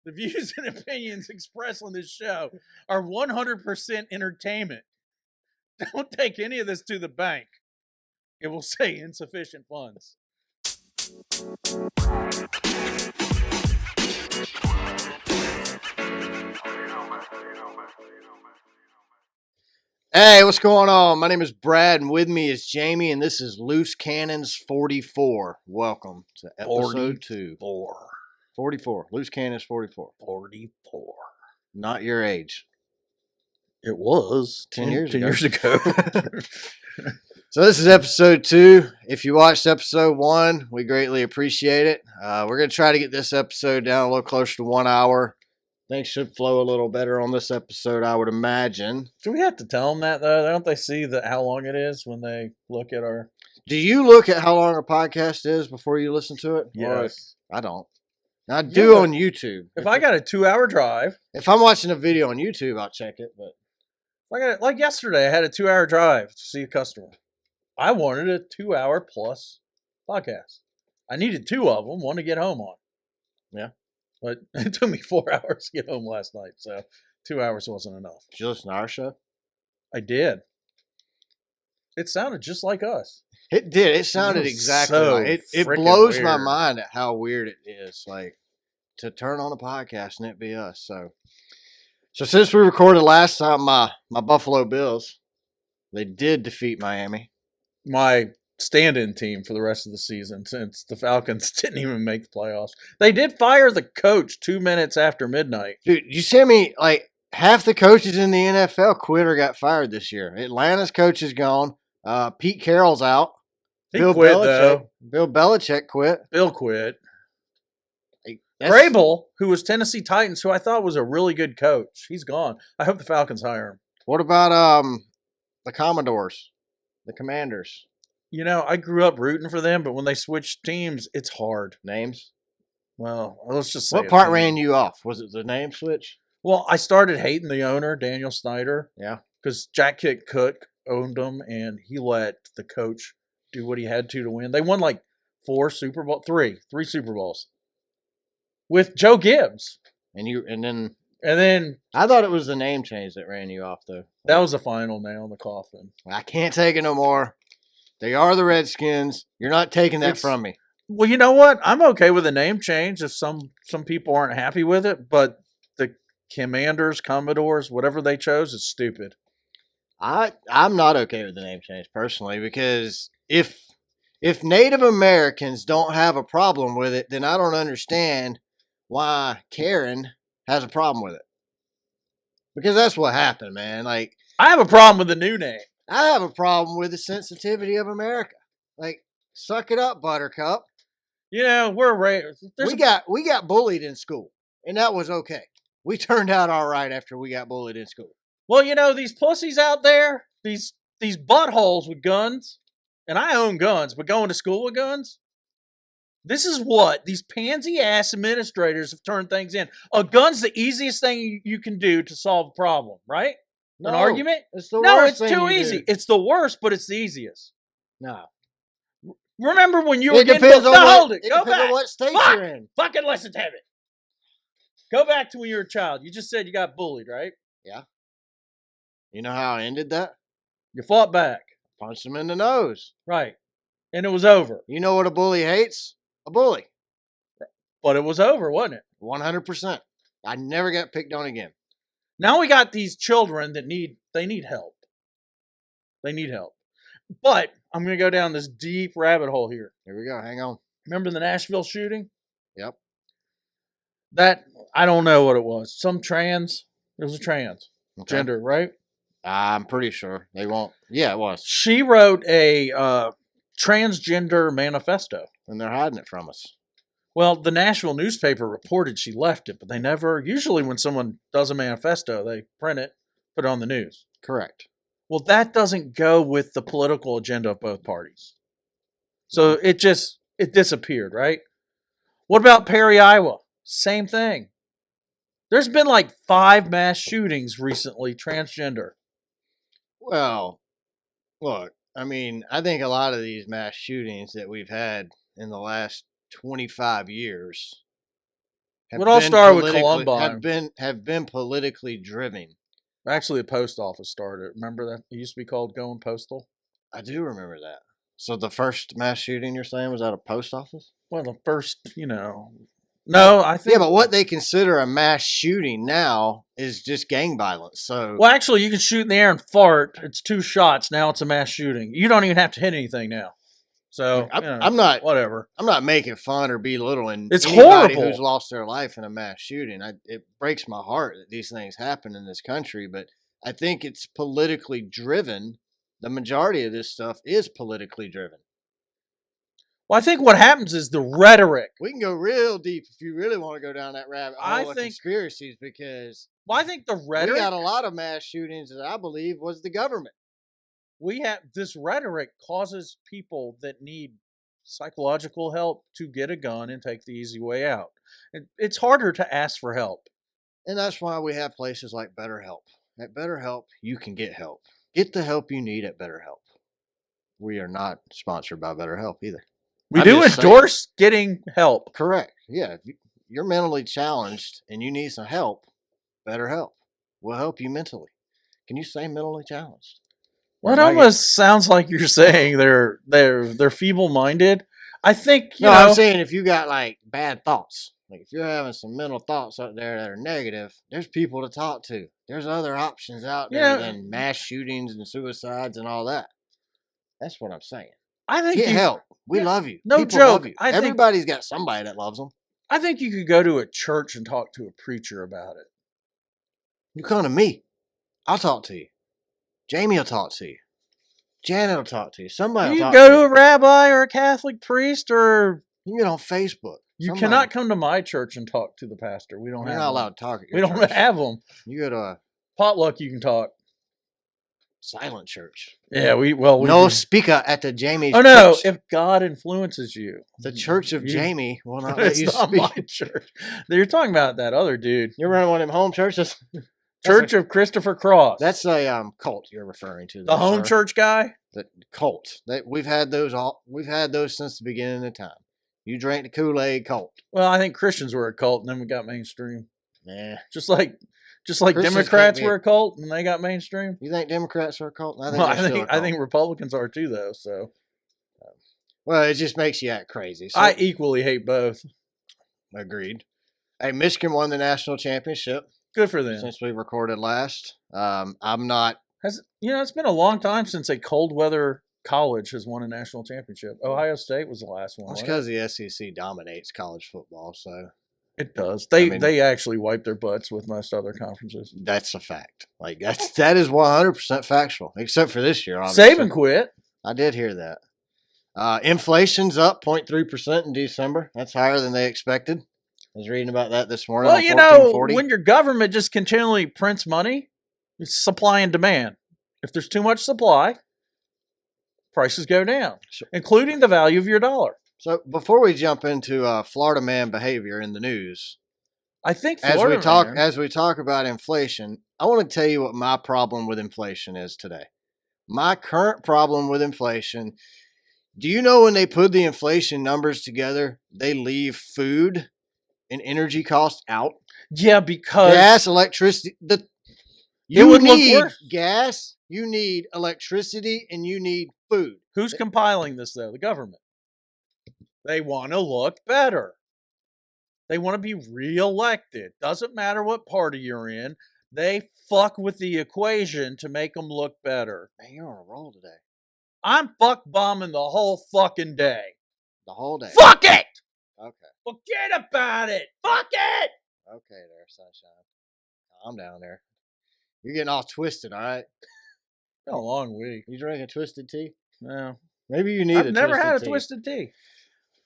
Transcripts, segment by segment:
The views and opinions expressed on this show are 100% entertainment. Don't take any of this to the bank. It will say insufficient funds. Hey, what's going on? My name is Brad, and with me is Jamie, and this is Loose Cannons 44. Welcome to episode 2. 44. Loose Cannons 44. 44. Not your age. It was 10 years 10 ago. years ago. So this is episode 2. If you watched episode 1, we greatly appreciate it. We're going to try to get this episode down a little closer to 1 hour. Things should flow a little better on this episode, I would imagine. Do we have to tell them that, though? Don't they see how long it is when they look at our... Do you look at how long a podcast is before you listen to it? Yes. I don't. I do on YouTube. If I got a 2-hour drive... If I'm watching a video on YouTube, I'll check it. But like yesterday, I had a 2-hour drive to see a customer. I wanted a 2-hour plus podcast. I needed 2 of them, one to get home on. Yeah. But it took me 4 hours to get home last night, so 2 hours wasn't enough. Did you listen to our show? I did. It sounded just like us. It did. It sounded exactly so like it. It freaking blows my weird. mind at how weird it is. Like to turn on a podcast and it be us. So since we recorded last time, my Buffalo Bills, they did defeat Miami. My stand-in team for the rest of the season, since the Falcons didn't even make the playoffs. They did fire the coach 2 minutes after midnight. Dude, you see me, like, half the coaches in the NFL quit or got fired this year. Atlanta's coach is gone. Pete Carroll's out. He quit, though. Bill Belichick quit. Bill quit. That's- Vrabel, who was Tennessee Titans, who I thought was a really good coach, he's gone. I hope the Falcons hire him. What about the Commodores, the Commanders? You know, I grew up rooting for them, but when they switched teams, it's hard. Names? Well, let's just say What part ran you off? Was it the name switch? Well, I started hating the owner, Daniel Snyder. Yeah. Because Jack Kit Cook owned them, and he let the coach do what he had to win. They won like three Super Bowls with Joe Gibbs. And then I thought it was the name change that ran you off, though. That was the final nail in the coffin. I can't take it no more. They are the Redskins. You're not taking that from me. Well, you know what? I'm okay with a name change if some people aren't happy with it, but the Commanders, Commodores, whatever they chose is stupid. I'm not okay with the name change personally, because if Native Americans don't have a problem with it, then I don't understand why Karen has a problem with it. Because that's what happened, man. Like, I have a problem with the new name. I have a problem with the sensitivity of America. Like, suck it up, Buttercup. You know, we got bullied in school, and that was okay. We turned out all right after we got bullied in school. Well, you know, these pussies out there, these buttholes with guns, and I own guns, but going to school with guns, this is what these pansy-ass administrators have turned things in. A gun's the easiest thing you can do to solve a problem, right? An argument? It's the worst it's too easy. Do. It's the worst, but it's the easiest. No. Remember when you were getting... hold it. Go back. On what state you're in. Fucking listen to me. Go back to when you were a child. You just said you got bullied, right? Yeah. You know how I ended that? You fought back. Punched him in the nose. Right. And it was over. You know what a bully hates? A bully. But it was over, wasn't it? 100%. I never got picked on again. Now we got these children that need help. They need help. But I'm going to go down this deep rabbit hole here. Here we go. Hang on. Remember the Nashville shooting? Yep. That, I don't know what it was. It was a trans. Okay. Gender, right? I'm pretty sure they won't. Yeah, it was. She wrote a transgender manifesto. And they're hiding it from us. Well, the Nashville newspaper reported she left it, but they never, usually when someone does a manifesto, they print it, put it on the news. Correct. Well, that doesn't go with the political agenda of both parties. So it disappeared, right? What about Perry, Iowa? Same thing. There's been like 5 mass shootings recently, transgender. Well, look, I mean, I think a lot of these mass shootings that we've had in the last 25 years It all started with Columbine. Have been politically driven. Actually, a post office started. Remember that? It used to be called Going Postal. I do remember that. So the first mass shooting you're saying was at a post office? Well, the first, No, I think. Yeah, but what they consider a mass shooting now is just gang violence. So, Well, actually, you can shoot in the air and fart. It's 2 shots. Now it's a mass shooting. You don't even have to hit anything now. So I'm not whatever. I'm not making fun or belittling It's anybody horrible. who's lost their life in a mass shooting. It breaks my heart that these things happen in this country, but I think it's politically driven. The majority of this stuff is politically driven. Well, I think what happens is the rhetoric. We can go real deep if you really want to go down that rabbit hole of conspiracies, because I think the rhetoric. We got a lot of mass shootings that I believe was the government. We have this rhetoric causes people that need psychological help to get a gun and take the easy way out. It's harder to ask for help. And that's why we have places like BetterHelp. At BetterHelp, you can get help. Get the help you need at BetterHelp. We are not sponsored by BetterHelp either. We do endorse getting help. Correct. Yeah. If you're mentally challenged and you need some help, BetterHelp will help you mentally. Can you say mentally challenged? Well, it almost sounds like you're saying they're feeble-minded. I think I'm saying if you got like bad thoughts, like if you're having some mental thoughts out there that are negative, there's people to talk to. There's other options out there than mass shootings and suicides and all that. That's what I'm saying. I think get help. We love you. No people joke. Love you. Everybody's got somebody that loves them. I think you could go to a church and talk to a preacher about it. You come to me. I'll talk to you. Jamie will talk to you. Janet will talk to you. Somebody will talk to you. You go to a rabbi or a Catholic priest, or you can get on Facebook. You cannot come to my church and talk to the pastor. We don't have. You're not allowed to talk at your church. We don't have them. You go to a potluck. You can talk. Silent church. Yeah, we no speaker at the Jamie's. Oh no! Church. If God influences you, the Church of Jamie will not let you speak. It's not my church. You're talking about that other dude. You're running one of them home churches. Church of Christopher Cross. That's a cult you're referring to. The home church guy. The cult. We've had those since the beginning of time. You drank the Kool-Aid cult. Well, I think Christians were a cult, and then we got mainstream. Yeah. Just like Democrats were a cult, and they got mainstream. You think Democrats are a cult? I think Republicans are too, though. So. Well, it just makes you act crazy. So, I equally hate both. Agreed. Hey, Michigan won the national championship. Good for them. Since we recorded last. I'm not. It's been a long time since a cold weather college has won a national championship. Ohio State was the last one. That's because the SEC dominates college football, so. It does. They actually wipe their butts with most other conferences. That's a fact. Like that is 100% factual, except for this year. Obviously. Saban quit. I did hear that. Inflation's up 0.3% in December. That's higher than they expected. I was reading about that this morning. Well, when your government just continually prints money, it's supply and demand. If there's too much supply, prices go down, including the value of your dollar. So before we jump into Florida man behavior in the news, I think as we talk about inflation, I want to tell you what my problem with inflation is today. My current problem with inflation. Do you know when they put the inflation numbers together, they leave food and energy costs out? Yeah, because gas, electricity. You need gas, you need electricity, and you need food. Who's compiling this, though? The government. They want to look better. They want to be reelected. Doesn't matter what party you're in. They fuck with the equation to make them look better. Man, you're on a roll today. I'm fuck bombing the whole fucking day. The whole day. Fuck it! Okay. Forget about it. Fuck it! Okay there, sunshine. Calm down there. You're getting all twisted, all right? It's been a long week. You drinking twisted tea? No. Maybe you need I've never had a twisted tea.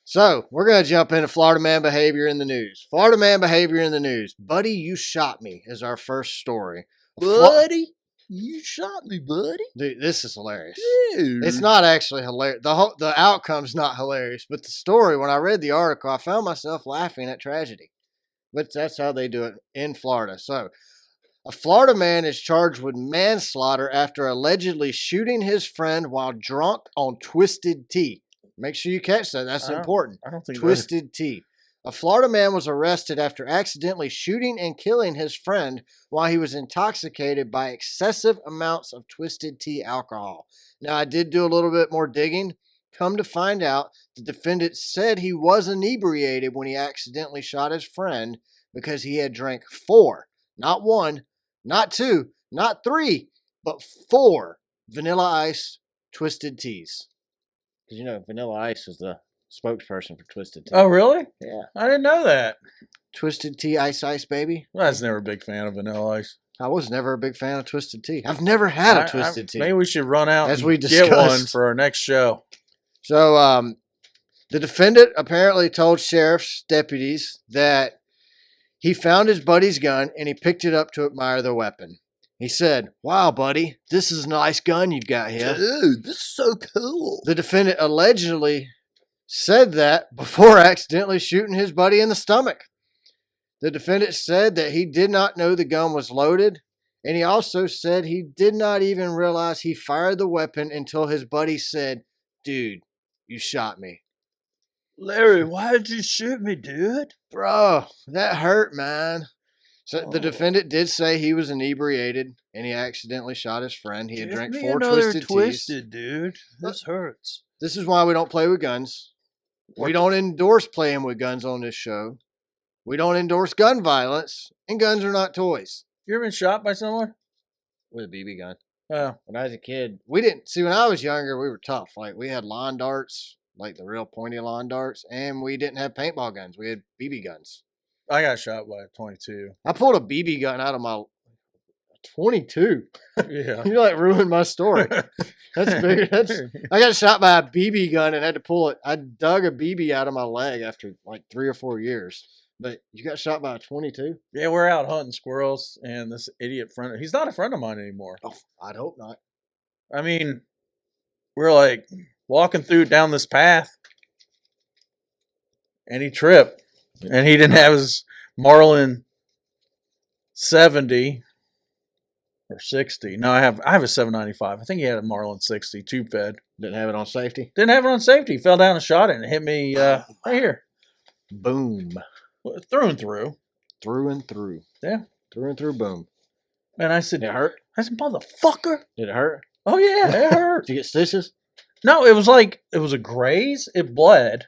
So, we're going to jump into Florida man behavior in the news. Florida man behavior in the news. Buddy, you shot me is our first story. Buddy? You shot me, buddy? Dude, this is hilarious. Dude. It's not actually hilarious. The outcome's not hilarious, but the story, when I read the article, I found myself laughing at tragedy. But that's how they do it in Florida. So, a Florida man is charged with manslaughter after allegedly shooting his friend while drunk on twisted tea. Make sure you catch that. That's important. I don't think twisted tea. A Florida man was arrested after accidentally shooting and killing his friend while he was intoxicated by excessive amounts of Twisted Tea alcohol. Now, I did do a little bit more digging. Come to find out, the defendant said he was inebriated when he accidentally shot his friend because he had drank 4, not 1, not 2, not 3, but 4 Vanilla Ice Twisted Teas. Because, Vanilla Ice is the spokesperson for Twisted Tea. Oh, really? Yeah. I didn't know that. Twisted Tea Ice, baby. I was never a big fan of Vanilla Ice. I was never a big fan of Twisted Tea. I've never had a Twisted Tea. Maybe we should run out as and we get one discussed. for our next show. So, the defendant apparently told sheriff's deputies that he found his buddy's gun and he picked it up to admire the weapon. He said, "Wow, buddy, this is a nice gun you've got here. Dude, this is so cool." The defendant allegedly said that before accidentally shooting his buddy in the stomach. The defendant said that he did not know the gun was loaded, and he also said he did not even realize he fired the weapon until his buddy said, "Dude, you shot me." Larry, why did you shoot me, dude? Bro, that hurt, man. So the defendant did say he was inebriated and he accidentally shot his friend. He had drank 4 Twisted Teas. Dude. This hurts. This is why we don't play with guns. We don't endorse playing with guns on this show. We don't endorse gun violence, and guns are not toys. You ever been shot by someone? With a BB gun. Oh. When I was a kid, we didn't see. When I was younger, we were tough. Like, we had lawn darts, like the real pointy lawn darts, and we didn't have paintball guns. We had BB guns. I got shot by a 22. I pulled a BB gun out of my 22. Yeah. You like ruined my story. That's bigger. I got shot by a BB gun and had to pull it. I dug a BB out of my leg after like 3 or 4 years. But you got shot by a 22? Yeah, we're out hunting squirrels, and this idiot friend, he's not a friend of mine anymore. Oh, I'd hope not. I mean, we're like walking down this path, and he tripped, and he didn't have his Marlin 70 or 60. No, I have a 795. I think he had a Marlin 60 tube fed. Didn't have it on safety? Didn't have it on safety. He fell down and shot it, and it hit me right here. Boom. Through and through. Through and through. Yeah. Through and through, boom. And I said, Did it hurt? I said, motherfucker. Did it hurt? Oh, yeah, it hurt. Did you get stitches? No, it was a graze. It bled.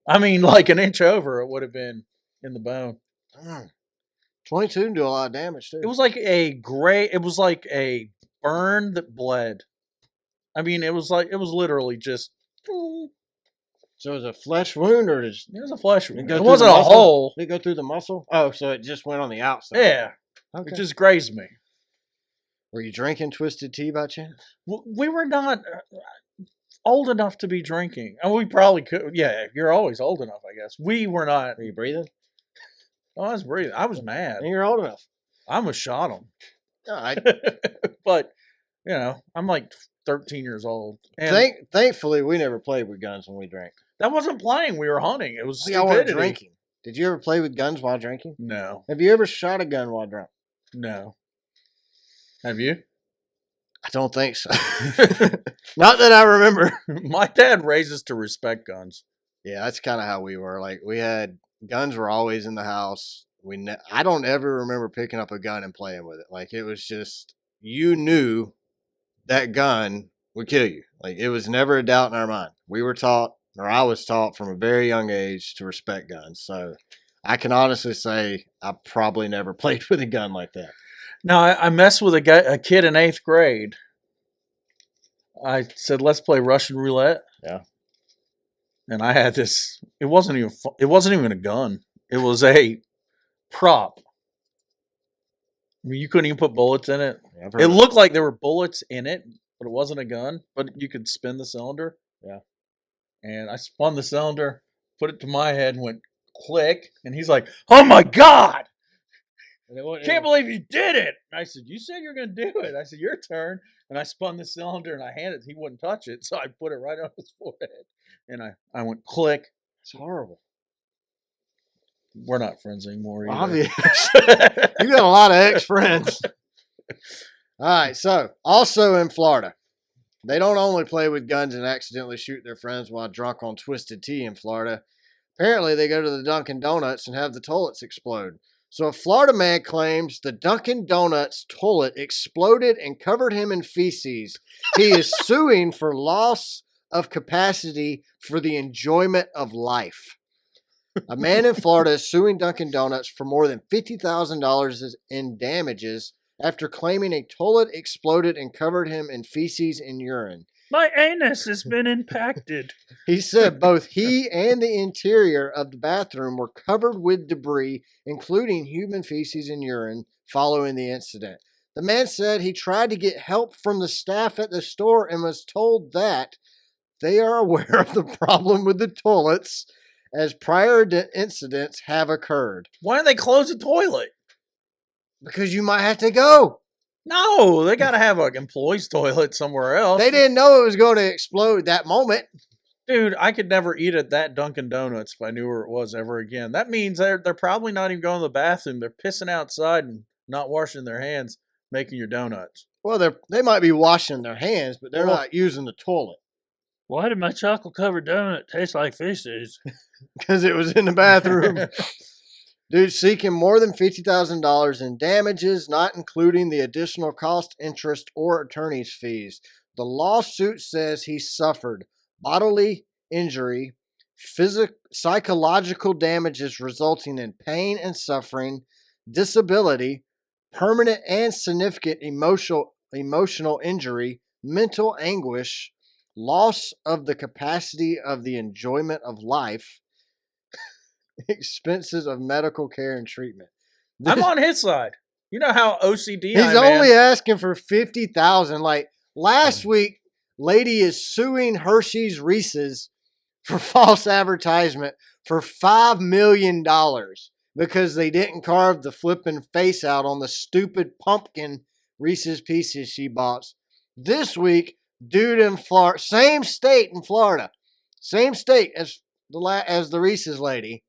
I mean, like an inch over, it would have been in the bone. 22 can do a lot of damage, too. It was like a burn that bled. I mean, it was literally just. So it was a flesh wound or just. It was a flesh wound. It It wasn't a hole. Did it go through the muscle? Oh, so it just went on the outside. Yeah. Okay. It just grazed me. Were you drinking Twisted Tea by chance? We were not old enough to be drinking. And we probably could. Yeah, you're always old enough, I guess. We were not. Were you breathing? Oh, I was breathing. I was mad. And you're old enough. I almost shot him. No, But, I'm like 13 years old. And thankfully, we never played with guns when we drank. that wasn't playing. We were hunting. It was Y'all weren't stupidity. drinking. Did you ever play with guns while drinking? No. Have you ever shot a gun while drunk? No. Have you? I don't think so. Not that I remember. My dad raised us to respect guns. Yeah, that's kind of how we were. Like, we had guns were always in the house. I don't ever remember picking up a gun and playing with it. Like, it was just, you knew that gun would kill you. Like, it was never a doubt in our mind. We were taught, or I was taught from a very young age to respect guns. So I can honestly say I probably never played with a gun like that. Now, I messed with a kid in 8th grade. I said, let's play Russian roulette. Yeah. And I had this, it wasn't even a gun. It was a prop. I mean, you couldn't even put bullets in it. Yeah, It looked like there were bullets in it, but it wasn't a gun. But you could spin the cylinder. Yeah. And I spun the cylinder, put it to my head, and went click. And he's like, "Oh my God! Can't believe you did it!" And I said, "You said you're going to do it." I said, "Your turn." And I spun the cylinder and I handed it. He wouldn't touch it, so I put it right on his forehead. And I went click. It's horrible. We're not friends anymore either. Obvious. You got a lot of ex-friends. All right, so also in Florida, they don't only play with guns and accidentally shoot their friends while drunk on Twisted Tea in Florida, Apparently, they go to the Dunkin' Donuts and have the toilets explode. So a Florida man claims the Dunkin' Donuts toilet exploded and covered him in feces. He is suing for loss of capacity for the enjoyment of life. A man in Florida is suing Dunkin' Donuts for more than $50,000 in damages after claiming a toilet exploded and covered him in feces and urine. My anus has been impacted. He said both he and the interior of the bathroom were covered with debris, including human feces and urine, following the incident. The man said he tried to get help from the staff at the store and was told that they are aware of the problem with the toilets as prior incidents have occurred. Why don't they close the toilet? Because you might have to go. No, they got to have an employee's toilet somewhere else. They didn't know it was going to explode that moment. Dude, I could never eat at that Dunkin' Donuts if I knew where it was ever again. That means they're probably not even going to the bathroom. They're pissing outside and not washing their hands, making your donuts. Well, they might be washing their hands, but they're not using the toilet. Why did my chocolate-covered donut taste like feces? Because it was in the bathroom. Dude seeking more than $50,000 in damages, not including the additional cost, interest, or attorney's fees. The lawsuit says he suffered bodily injury, psychological damages resulting in pain and suffering, disability, permanent and significant emotional injury, mental anguish, loss of the capacity of the enjoyment of life, expenses of medical care and treatment. I'm on his side. You know how OCD He's I am. only asking for $50,000. Like last week, lady is suing Hershey's Reese's for false advertisement for $5 million because they didn't carve the flipping face out on the stupid pumpkin Reese's Pieces she bought. This week, dude in Florida, same state in Florida, same state as the Reese's lady.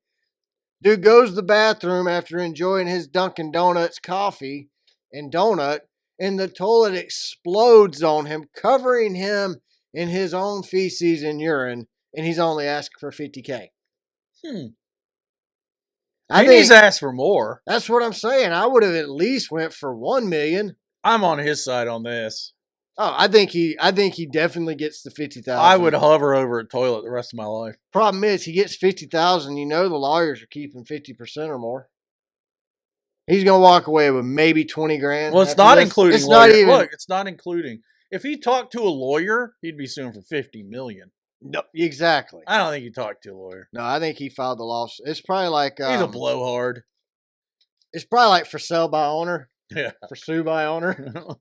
Dude goes to the bathroom after enjoying his Dunkin' Donuts coffee and donut, and the toilet explodes on him, covering him in his own feces and urine, and he's only asking for $50K. I think he's asked for more. That's what I'm saying. I would have at least went for $1 million. I'm on his side on this. Oh, I think he definitely gets the $50,000. I would hover over a toilet the rest of my life. Problem is, he gets $50,000. You know the lawyers are keeping 50% or more. He's gonna walk away with maybe $20,000. Well, it's not including. It's lawyer. not even. Look, it's not including. If he talked to a lawyer, he'd be suing for $50 million. No, exactly. I don't think he talked to a lawyer. No, I think he filed the lawsuit. It's probably like He's a blowhard. It's probably like for sale by owner. Yeah. For sue by owner.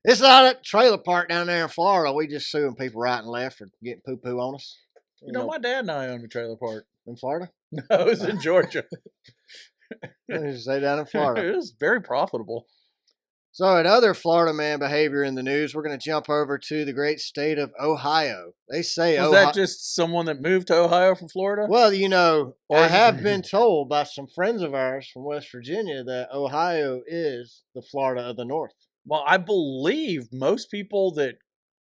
It's not a trailer park down there in Florida. We just suing people right and left for getting poo-poo on us. You know, my dad and I owned a trailer park. In Florida? No, it was in Georgia. Say down in Florida. It was very profitable. So, in other Florida man behavior in the news, we're going to jump over to the great state of Ohio. They say Was that just someone that moved to Ohio from Florida? Well, you know, I have been told by some friends of ours from West Virginia that Ohio is the Florida of the North. Well, I believe most people that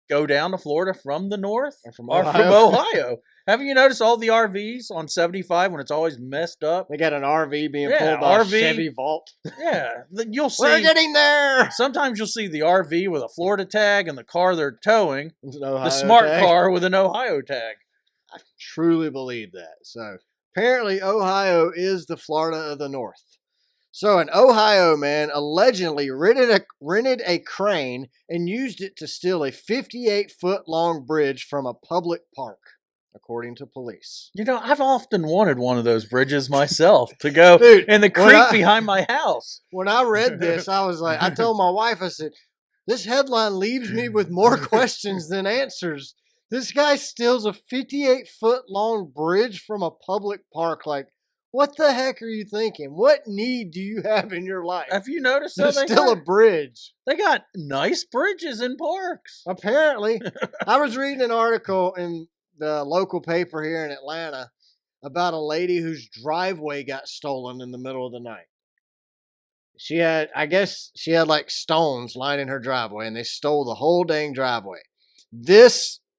go down to Florida from the north are from Ohio. Haven't you noticed all the RVs on 75 when it's always messed up? They got an RV being pulled by a Chevy Vault. Yeah, you'll see. We're getting there. Sometimes you'll see the RV with a Florida tag and the car they're towing, the smart car with an Ohio tag. I truly believe that. So apparently Ohio is the Florida of the North. So an Ohio man allegedly rented a crane and used it to steal a 58-foot-long bridge from a public park, according to police. You know, I've often wanted one of those bridges myself to go in the creek behind my house. When I read this, I was like, I told my wife, I said, this headline leaves me with more questions than answers. This guy steals a 58-foot-long bridge from a public park. Like, what the heck are you thinking? What need do you have in your life? Have you noticed There's still a bridge. They got nice bridges in parks. Apparently. I was reading an article in the local paper here in Atlanta about a lady whose driveway got stolen in the middle of the night. I guess she had like stones lining her driveway, and they stole the whole dang driveway.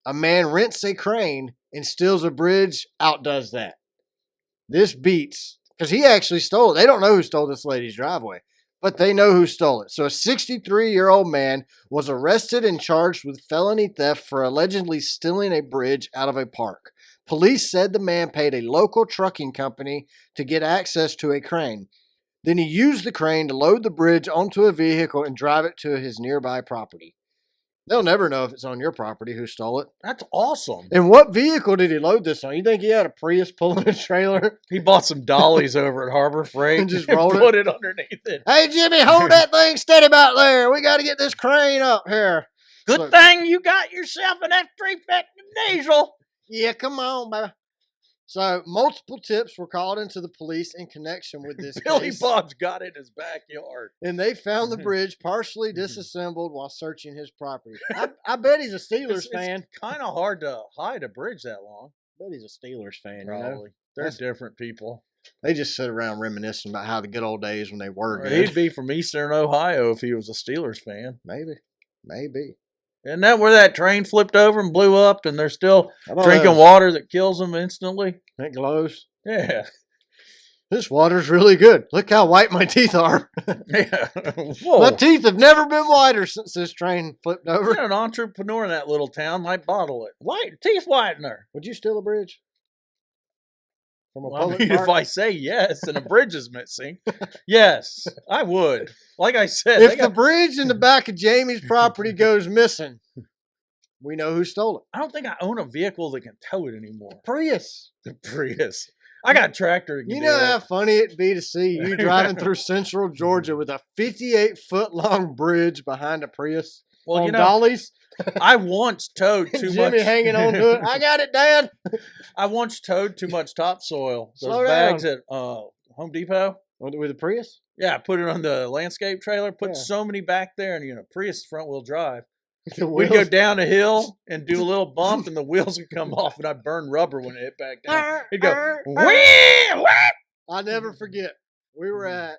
A man rents a crane and steals a bridge outdoes that. This beats, because he actually stole it. They don't know who stole this lady's driveway, but they know who stole it. So a 63-year-old man was arrested and charged with felony theft for allegedly stealing a bridge out of a park. Police said the man paid a local trucking company to get access to a crane. Then he used the crane to load the bridge onto a vehicle and drive it to his nearby property. They'll never know if it's on your property who stole it. That's awesome. And what vehicle did he load this on? You think he had a Prius pulling a trailer? He bought some dollies over at Harbor Freight And just rolled put it underneath it. Hey, Jimmy, hold that thing steady back there. We got to get this crane up here. Good Look. thing you got yourself an F-350 diesel. Yeah, come on, baby. So, multiple tips were called into the police in connection with this Billy case. Bob's got it in his backyard. And they found the bridge partially disassembled while searching his property. I bet he's a Steelers fan. It's kind of hard to hide a bridge that long. I bet he's a Steelers fan, Probably. you know? They're different people. They just sit around reminiscing about how the good old days when they were good. He'd be from Eastern Ohio if he was a Steelers fan. Maybe. Isn't that where that train flipped over and blew up and they're still I don't drinking know. water that kills them instantly? It glows. Yeah. This water's really good. Look how white my teeth are. Yeah. Whoa. My teeth have never been whiter since this train flipped over. You're an entrepreneur in that little town might bottle it. Teeth whitener. Would you steal a bridge? From a Well, I public mean, park? if I say yes and a bridge is missing, yes, I would. Like I said, If the bridge in the back of Jamie's property goes missing, we know who stole it. I don't think I own a vehicle that can tow it anymore. Prius. The Prius. I got a tractor. That can You do know it. how funny it'd be to see you driving through central Georgia with a 58-foot-long bridge behind a Prius Well, on you know, dollies? I once towed too Jimmy much. hanging on to it. I got it, Dad. I once towed too much topsoil. Those Slow bags down. at Home Depot. With a Prius? Yeah, I put it on the landscape trailer. Put Yeah. so many back there, and Prius front wheel drive. The We'd wheels. go down a hill and do a little bump, and the wheels would come off, and I'd burn rubber when it hit back down. It'd go, whee, whee. I'll never forget. We were Mm-hmm. at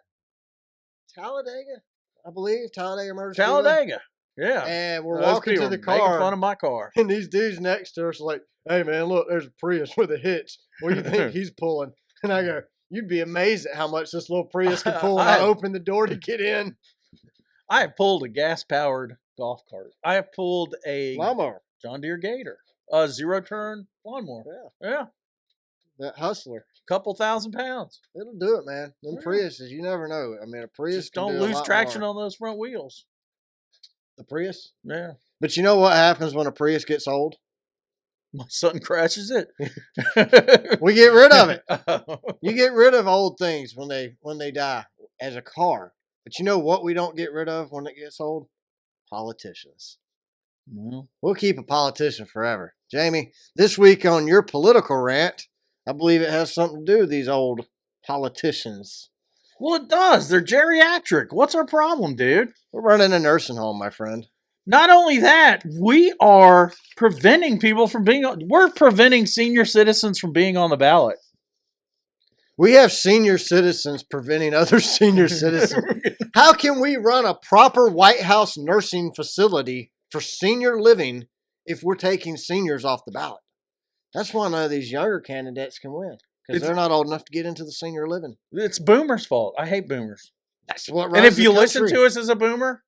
Talladega, I believe. Talladega Motor Speedway. Talladega. Yeah. And we're Those walking people to the were making car. fun of my car. And these dudes next to us are like, hey, man, look, there's a Prius with a hitch. What do you think he's pulling? And I go, you'd be amazed at how much this little Prius can pull. And I opened the door to get in. I have pulled a gas-powered golf cart. I have pulled a Lawnmower. John Deere Gator. A zero-turn lawnmower. Yeah. That Hustler. Couple thousand pounds. It'll do it, man. Them Yeah. Priuses, you never know. I mean, a Prius Just can don't do a lose lot traction more. on those front wheels. The Prius? Yeah. But you know what happens when a Prius gets old? My son crashes it. We get rid of it. You get rid of old things when they die as a car. But you know what we don't get rid of when it gets old? Politicians. Well, We'll keep a politician forever. Jamie, this week on your political rant, I believe it has something to do with these old politicians. it does. They're geriatric. What's our problem, dude? We're running a nursing home, my friend. Not only that, we are preventing people from we're preventing senior citizens from being on the ballot. We have senior citizens preventing other senior citizens. How can we run a proper White House nursing facility for senior living if we're taking seniors off the ballot? That's why none of these younger candidates can win, because they're not old enough to get into the senior living. It's boomers' fault. I hate boomers. That's what runs And if the you listen country. to us as a boomer,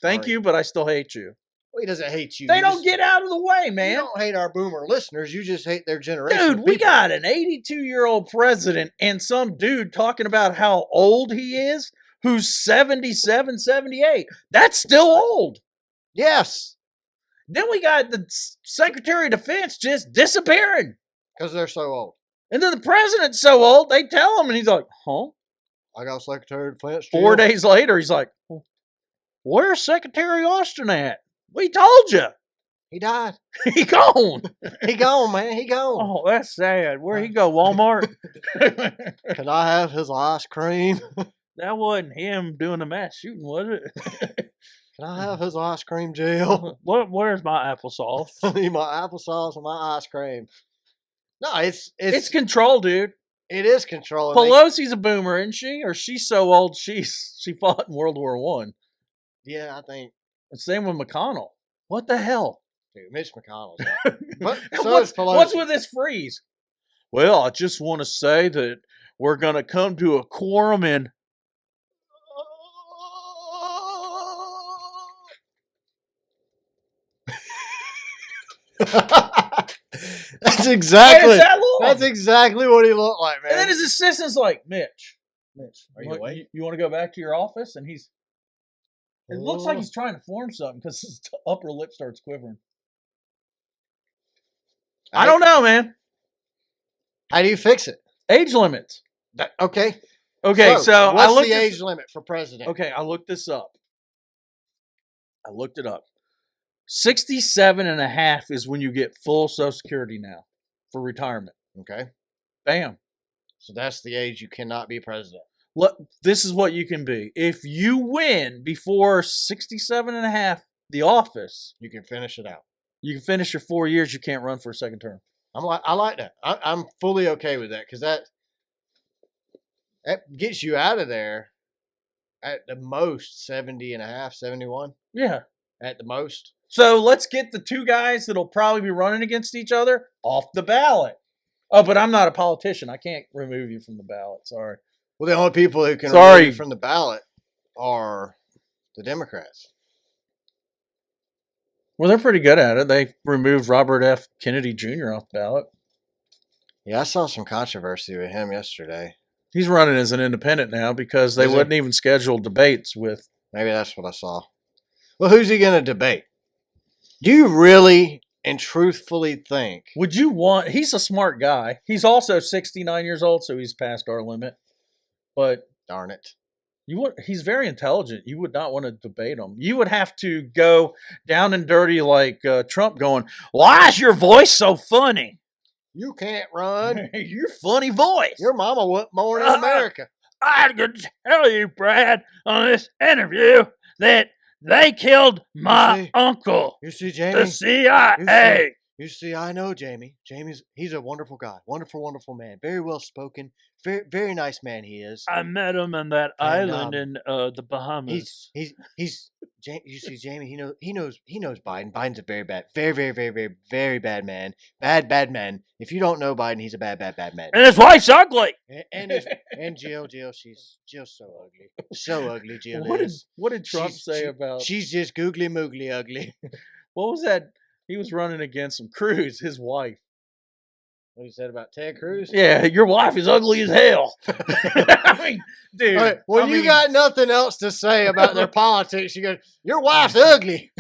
thank Sorry. you, but I still hate you. Well, he doesn't hate you. They You don't just- get out of the way, You man. don't hate our boomer listeners. You just hate their generation. Dude, of we people. got an 82-year-old president and some dude talking about how old he is who's 77, 78. That's still old. Yes, Then we got the Secretary of Defense just disappearing. because they're so old. And then the president's so old, they tell him, and he's like, huh? I got Secretary of Defense. 4 Jim. days later, he's like, where's Secretary Austin at? We told you. He died. He gone. He gone, man. He gone. Oh, that's sad. Where'd he go, Walmart? Can I have his ice cream? That wasn't him doing the mass shooting, was it? Can I have his ice cream, Jill? Where's my applesauce? I need my applesauce and my ice cream. No, It's control, dude. it is controlling. Pelosi's a boomer, isn't she? Or she's so old she fought in World War One. Yeah, I think. The same with McConnell. What the hell? Dude, Mitch McConnell's out. But so what's, is Pelosi. what's with this freeze? Well, I just want to say that we're going to come to a quorum and That's exactly. Hey, that long? That's exactly what he looked like, man. And then his assistant's like, Mitch, Are you awake? You want to go back to your office? And he's. It looks like he's trying to form something because his upper lip starts quivering. I don't know, man. How do you fix it? Age limits. Okay. Okay, so what's I looked the age limit for president? Okay, I looked this up. I looked it up. 67 and a half is when you get full Social Security now for retirement. Okay. Bam. So that's the age you cannot be president. Look, this is what you can be. If you win before 67 and a half, the office, You can finish it out. you can finish your 4 years. You can't run for a second term. I like that. I'm fully okay with that because that gets you out of there at the most 70 and a half, 71 Yeah. at the most. So let's get the two guys that'll probably be running against each other off the ballot. Oh, but I'm not a politician. I can't remove you from the ballot. Sorry. Well, the only people who can Sorry. remove you from the ballot are the Democrats. Well, they're pretty good at it. They removed Robert F. Kennedy Jr. off the ballot. Yeah, I saw some controversy with him yesterday. He's running as an independent now because they Is he? wouldn't even schedule debates with. Maybe that's what I saw. Well, who's he going to debate? Do you really and truthfully think? Would you want? He's a smart guy. He's also 69 years old, so he's past our limit. But Darn it. he's very intelligent. You would not want to debate him. You would have to go down and dirty like Trump going, why is your voice so funny? You can't run. Your funny voice. Your mama wasn't born in America. I could tell you, Brad, on this interview that they killed my see? uncle, You see, the Jamie? CIA. You see, I know Jamie. He's a wonderful guy. Wonderful, wonderful man. Very well spoken. Very, very nice man he is. I met him on that And, island in the Bahamas. You see, Jamie, he knows Biden. Biden's a very bad, very bad man. Bad man. If you don't know Biden, he's a bad man. And his wife's ugly. And Jill, Jill's so ugly. So ugly, Jill What did, is. what did Trump say about? She's just googly moogly ugly. What was that? He was running against some Cruz, his wife. What he said about Ted Cruz? Yeah, your wife is ugly as hell. I mean, dude. All right, when you got nothing else to say about their politics, you go, your wife's ugly.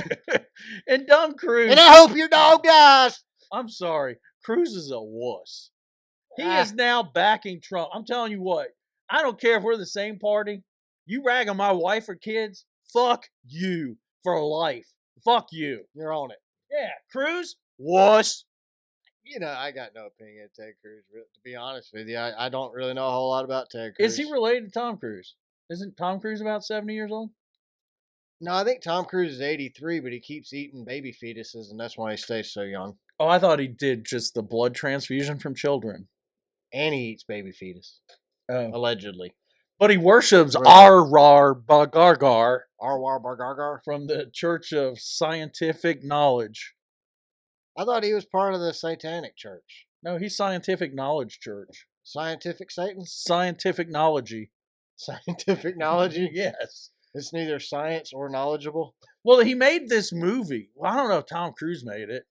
and dumb Cruz. And I hope your dog dies. I'm sorry. Cruz is a wuss. He Ah. is now backing Trump. I'm telling you what. I don't care if we're the same party. You rag on my wife or kids, fuck you for life. Fuck you. You're on it. Yeah, Cruz, wuss. You know, I got no opinion of Ted Cruz. To be honest with you, I don't really know a whole lot about Ted Cruz. Is he related to Tom Cruise? Isn't Tom Cruise about 70 years old? No, I think Tom Cruise is 83, but he keeps eating baby fetuses, and that's why he stays so young. Oh, I thought he did just the blood transfusion from children. And he eats baby fetus, Oh. allegedly. But he worships Right. Ar-Rar Bagargar Arwar Bargargar. from the Church of Scientific Knowledge. I thought he was part of the Satanic Church. No, he's Scientific Knowledge Church. Scientific Satan? Scientific Knowledge. Scientific knowledge? Yes. It's neither science or knowledgeable. Well, he made this movie. Well, I don't know if Tom Cruise made it.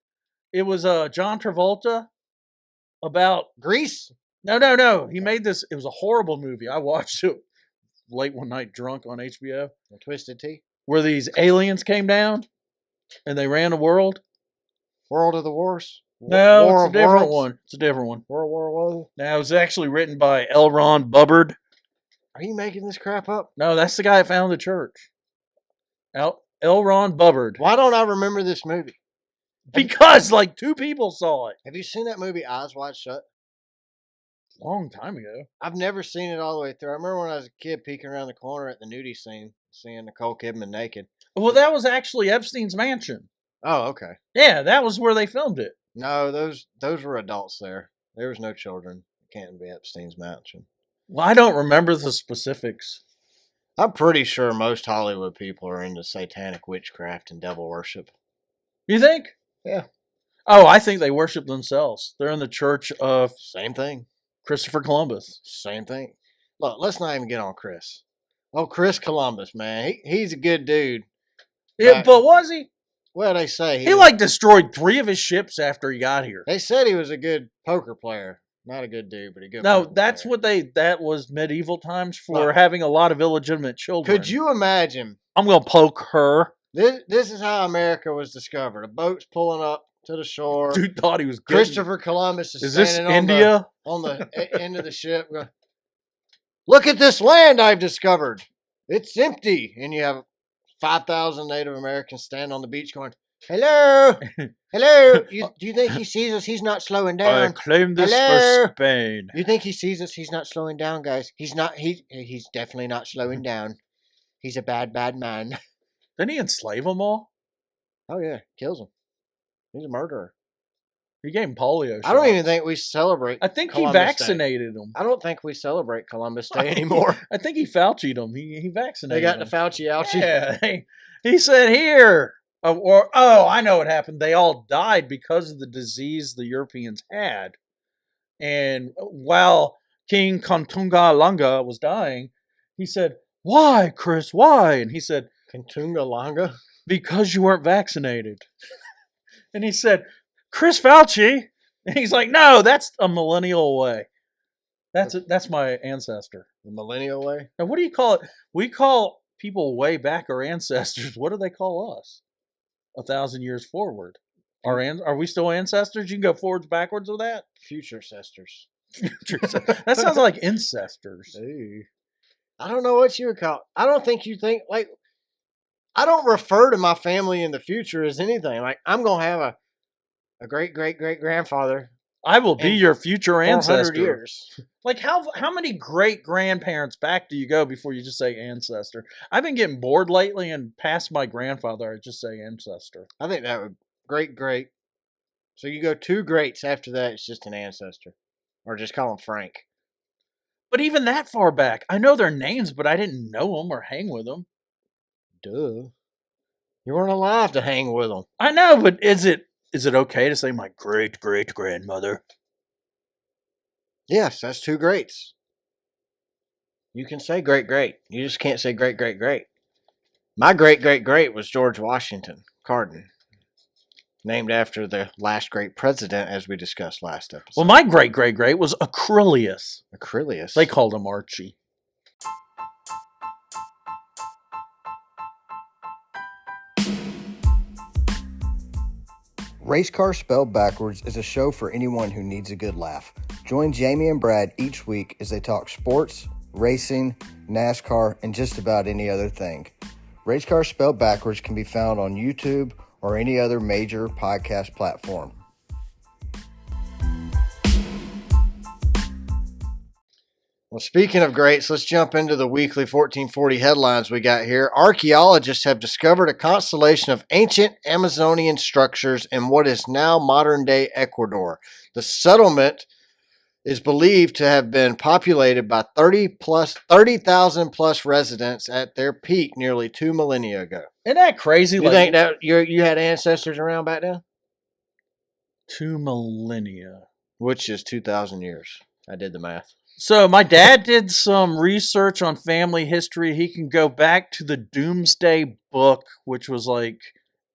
It was John Travolta about... Greece? No. He made this... It was a horrible movie. I watched it late one night drunk on HBO. And Twisted Tea? Where these aliens came down and they ran the world. World of the Wars? No, War it's a of different Worlds? one. It's a different one. World War One? Now, it was actually written by L. Ron Hubbard. Are you making this crap up? No, that's the guy that founded the church. L. Ron Hubbard. Why don't I remember this movie? Because, like, 2 people saw it. Have you seen that movie Eyes Wide Shut? Long time ago. I've never seen it all the way through. I remember when I was a kid peeking around the corner at the nudie scene, seeing Nicole Kidman naked. Well, that was actually Epstein's mansion. Oh, okay. Yeah, that was where they filmed it. No, those were adults there. There was no children. It can't be Epstein's mansion. Well, I don't remember the specifics. I'm pretty sure most Hollywood people are into satanic witchcraft and devil worship. You think? Yeah. Oh, I think they worship themselves. They're in the church of Same thing. Christopher Columbus. Same thing. Look, let's not even get on Chris. Oh, Chris Columbus, man. He's a good dude. Yeah, but was he? Well, they say He like destroyed 3 of his ships after he got here. They said he was a good poker player. Not a good dude, but a good No, poker that's player. that was medieval times for Look, having a lot of illegitimate children. Could you imagine? I'm going to poke her. This is how America was discovered. A boat's pulling up to the shore. Dude thought he was good. Christopher Columbus Is this standing India? on the end of the ship. Going, look at this land I've discovered. It's empty. And you have 5,000 Native Americans standing on the beach going, hello, hello. Do you think he sees us? He's not slowing down. I claim this Hello? for Spain. You think he sees us? He's not slowing down, guys. He's not. He's definitely not slowing down. He's a bad man. Didn't he enslave them all? Oh yeah, kills him. He's a murderer. He gave him polio shots. I don't even think we celebrate. I think Columbus he Day. vaccinated them. I don't think we celebrate Columbus Day anymore. I think he Fauci'd them. He vaccinated They got them. the Fauci ouchie. Yeah, he said here. I know what happened. They all died because of the disease the Europeans had. And while King Kontunga Langa was dying, he said, "Why, Chris? Why?" And he said, Kontunga Langa? "Because you weren't vaccinated." And he said, "Chris Fauci." And he's like, "No, that's a millennial away. That's my ancestor." The millennial way? Now, what do you call it? We call people way back our ancestors. What do they call us? 1,000 years forward. Are we still ancestors? You can go forwards, backwards with that? Future sisters. That sounds like incestors. Ooh. I don't know what you would call it. I don't think you think, like, I don't refer to my family in the future as anything. Like, I'm going to have a great-great-great-grandfather. I will be your future ancestor. Years. Like, how many great-grandparents back do you go before you just say ancestor? I've been getting bored lately, and past my grandfather, I just say ancestor. I think that would great. So you go 2 greats after that, it's just an ancestor. Or just call him Frank. But even that far back, I know their names, but I didn't know them or hang with them. Duh. You weren't alive to hang with them. I know, but is it okay to say my great-great-grandmother? Yes, that's 2 greats. You can say great. You just can't say great. My great was George Washington Carden. Named after the last great president, as we discussed last episode. Well, my great was Acrylius. Acrylius. They called him Archie. Race Car Spelled Backwards is a show for anyone who needs a good laugh. Join Jamie and Brad each week as they talk sports, racing, NASCAR, and just about any other thing. Race Car Spelled Backwards can be found on YouTube or any other major podcast platform. Well, speaking of greats, let's jump into the weekly 1440 headlines we got here. Archaeologists have discovered a constellation of ancient Amazonian structures in what is now modern-day Ecuador. The settlement is believed to have been populated by 30,000 plus residents at their peak nearly 2 millennia ago. Isn't that crazy? You think that you had ancestors around back then? 2 millennia. Which is 2,000 years. I did the math. So my dad did some research on family history. He can go back to the Doomsday Book, which was like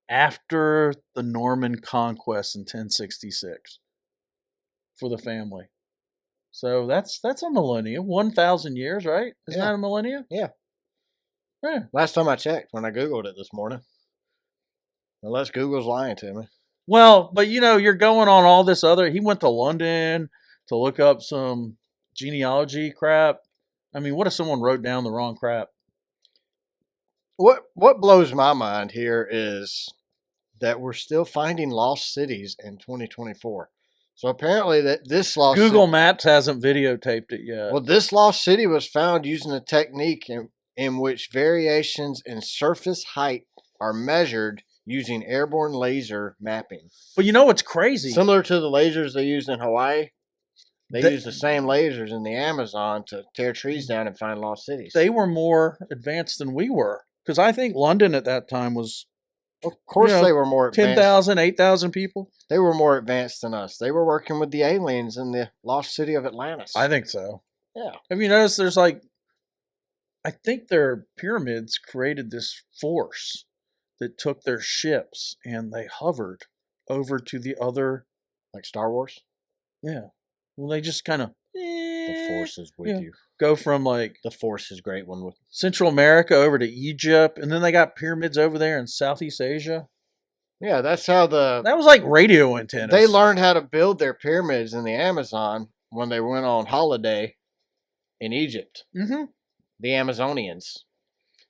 after the Norman Conquest in 1066 for the family. So that's a millennia, 1,000 years, right? Isn't that a millennia? Yeah. Yeah. Last time I checked, when I Googled it this morning. Unless Google's lying to me. Well, but you're going on all this other. He went to London to look up some genealogy crap. I mean, what if someone wrote down the wrong crap? What blows my mind here is that we're still finding lost cities in 2024. So apparently that this lost Google Maps hasn't videotaped it yet. Well, this lost city was found using a technique in which variations in surface height are measured using airborne laser mapping. But you know what's crazy? Similar to the lasers they used in Hawaii. They use the same lasers in the Amazon to tear trees down and find lost cities. They were more advanced than we were. Because I think London at that time was Of course, know, they were more advanced. 10,000, 8,000 people. They were more advanced than us. They were working with the aliens in the lost city of Atlantis. I think so. Yeah. Have you noticed there's like, I think their pyramids created this force that took their ships and they hovered over to the other. Like Star Wars? Yeah. Well, they just kind of. The Force is with yeah. you. Go from like The Force is great one with. Central America over to Egypt, and then they got pyramids over there in Southeast Asia. Yeah, that's how That was like radio antennas. they learned how to build their pyramids in the Amazon when they went on holiday in Egypt. Mm-hmm. The Amazonians.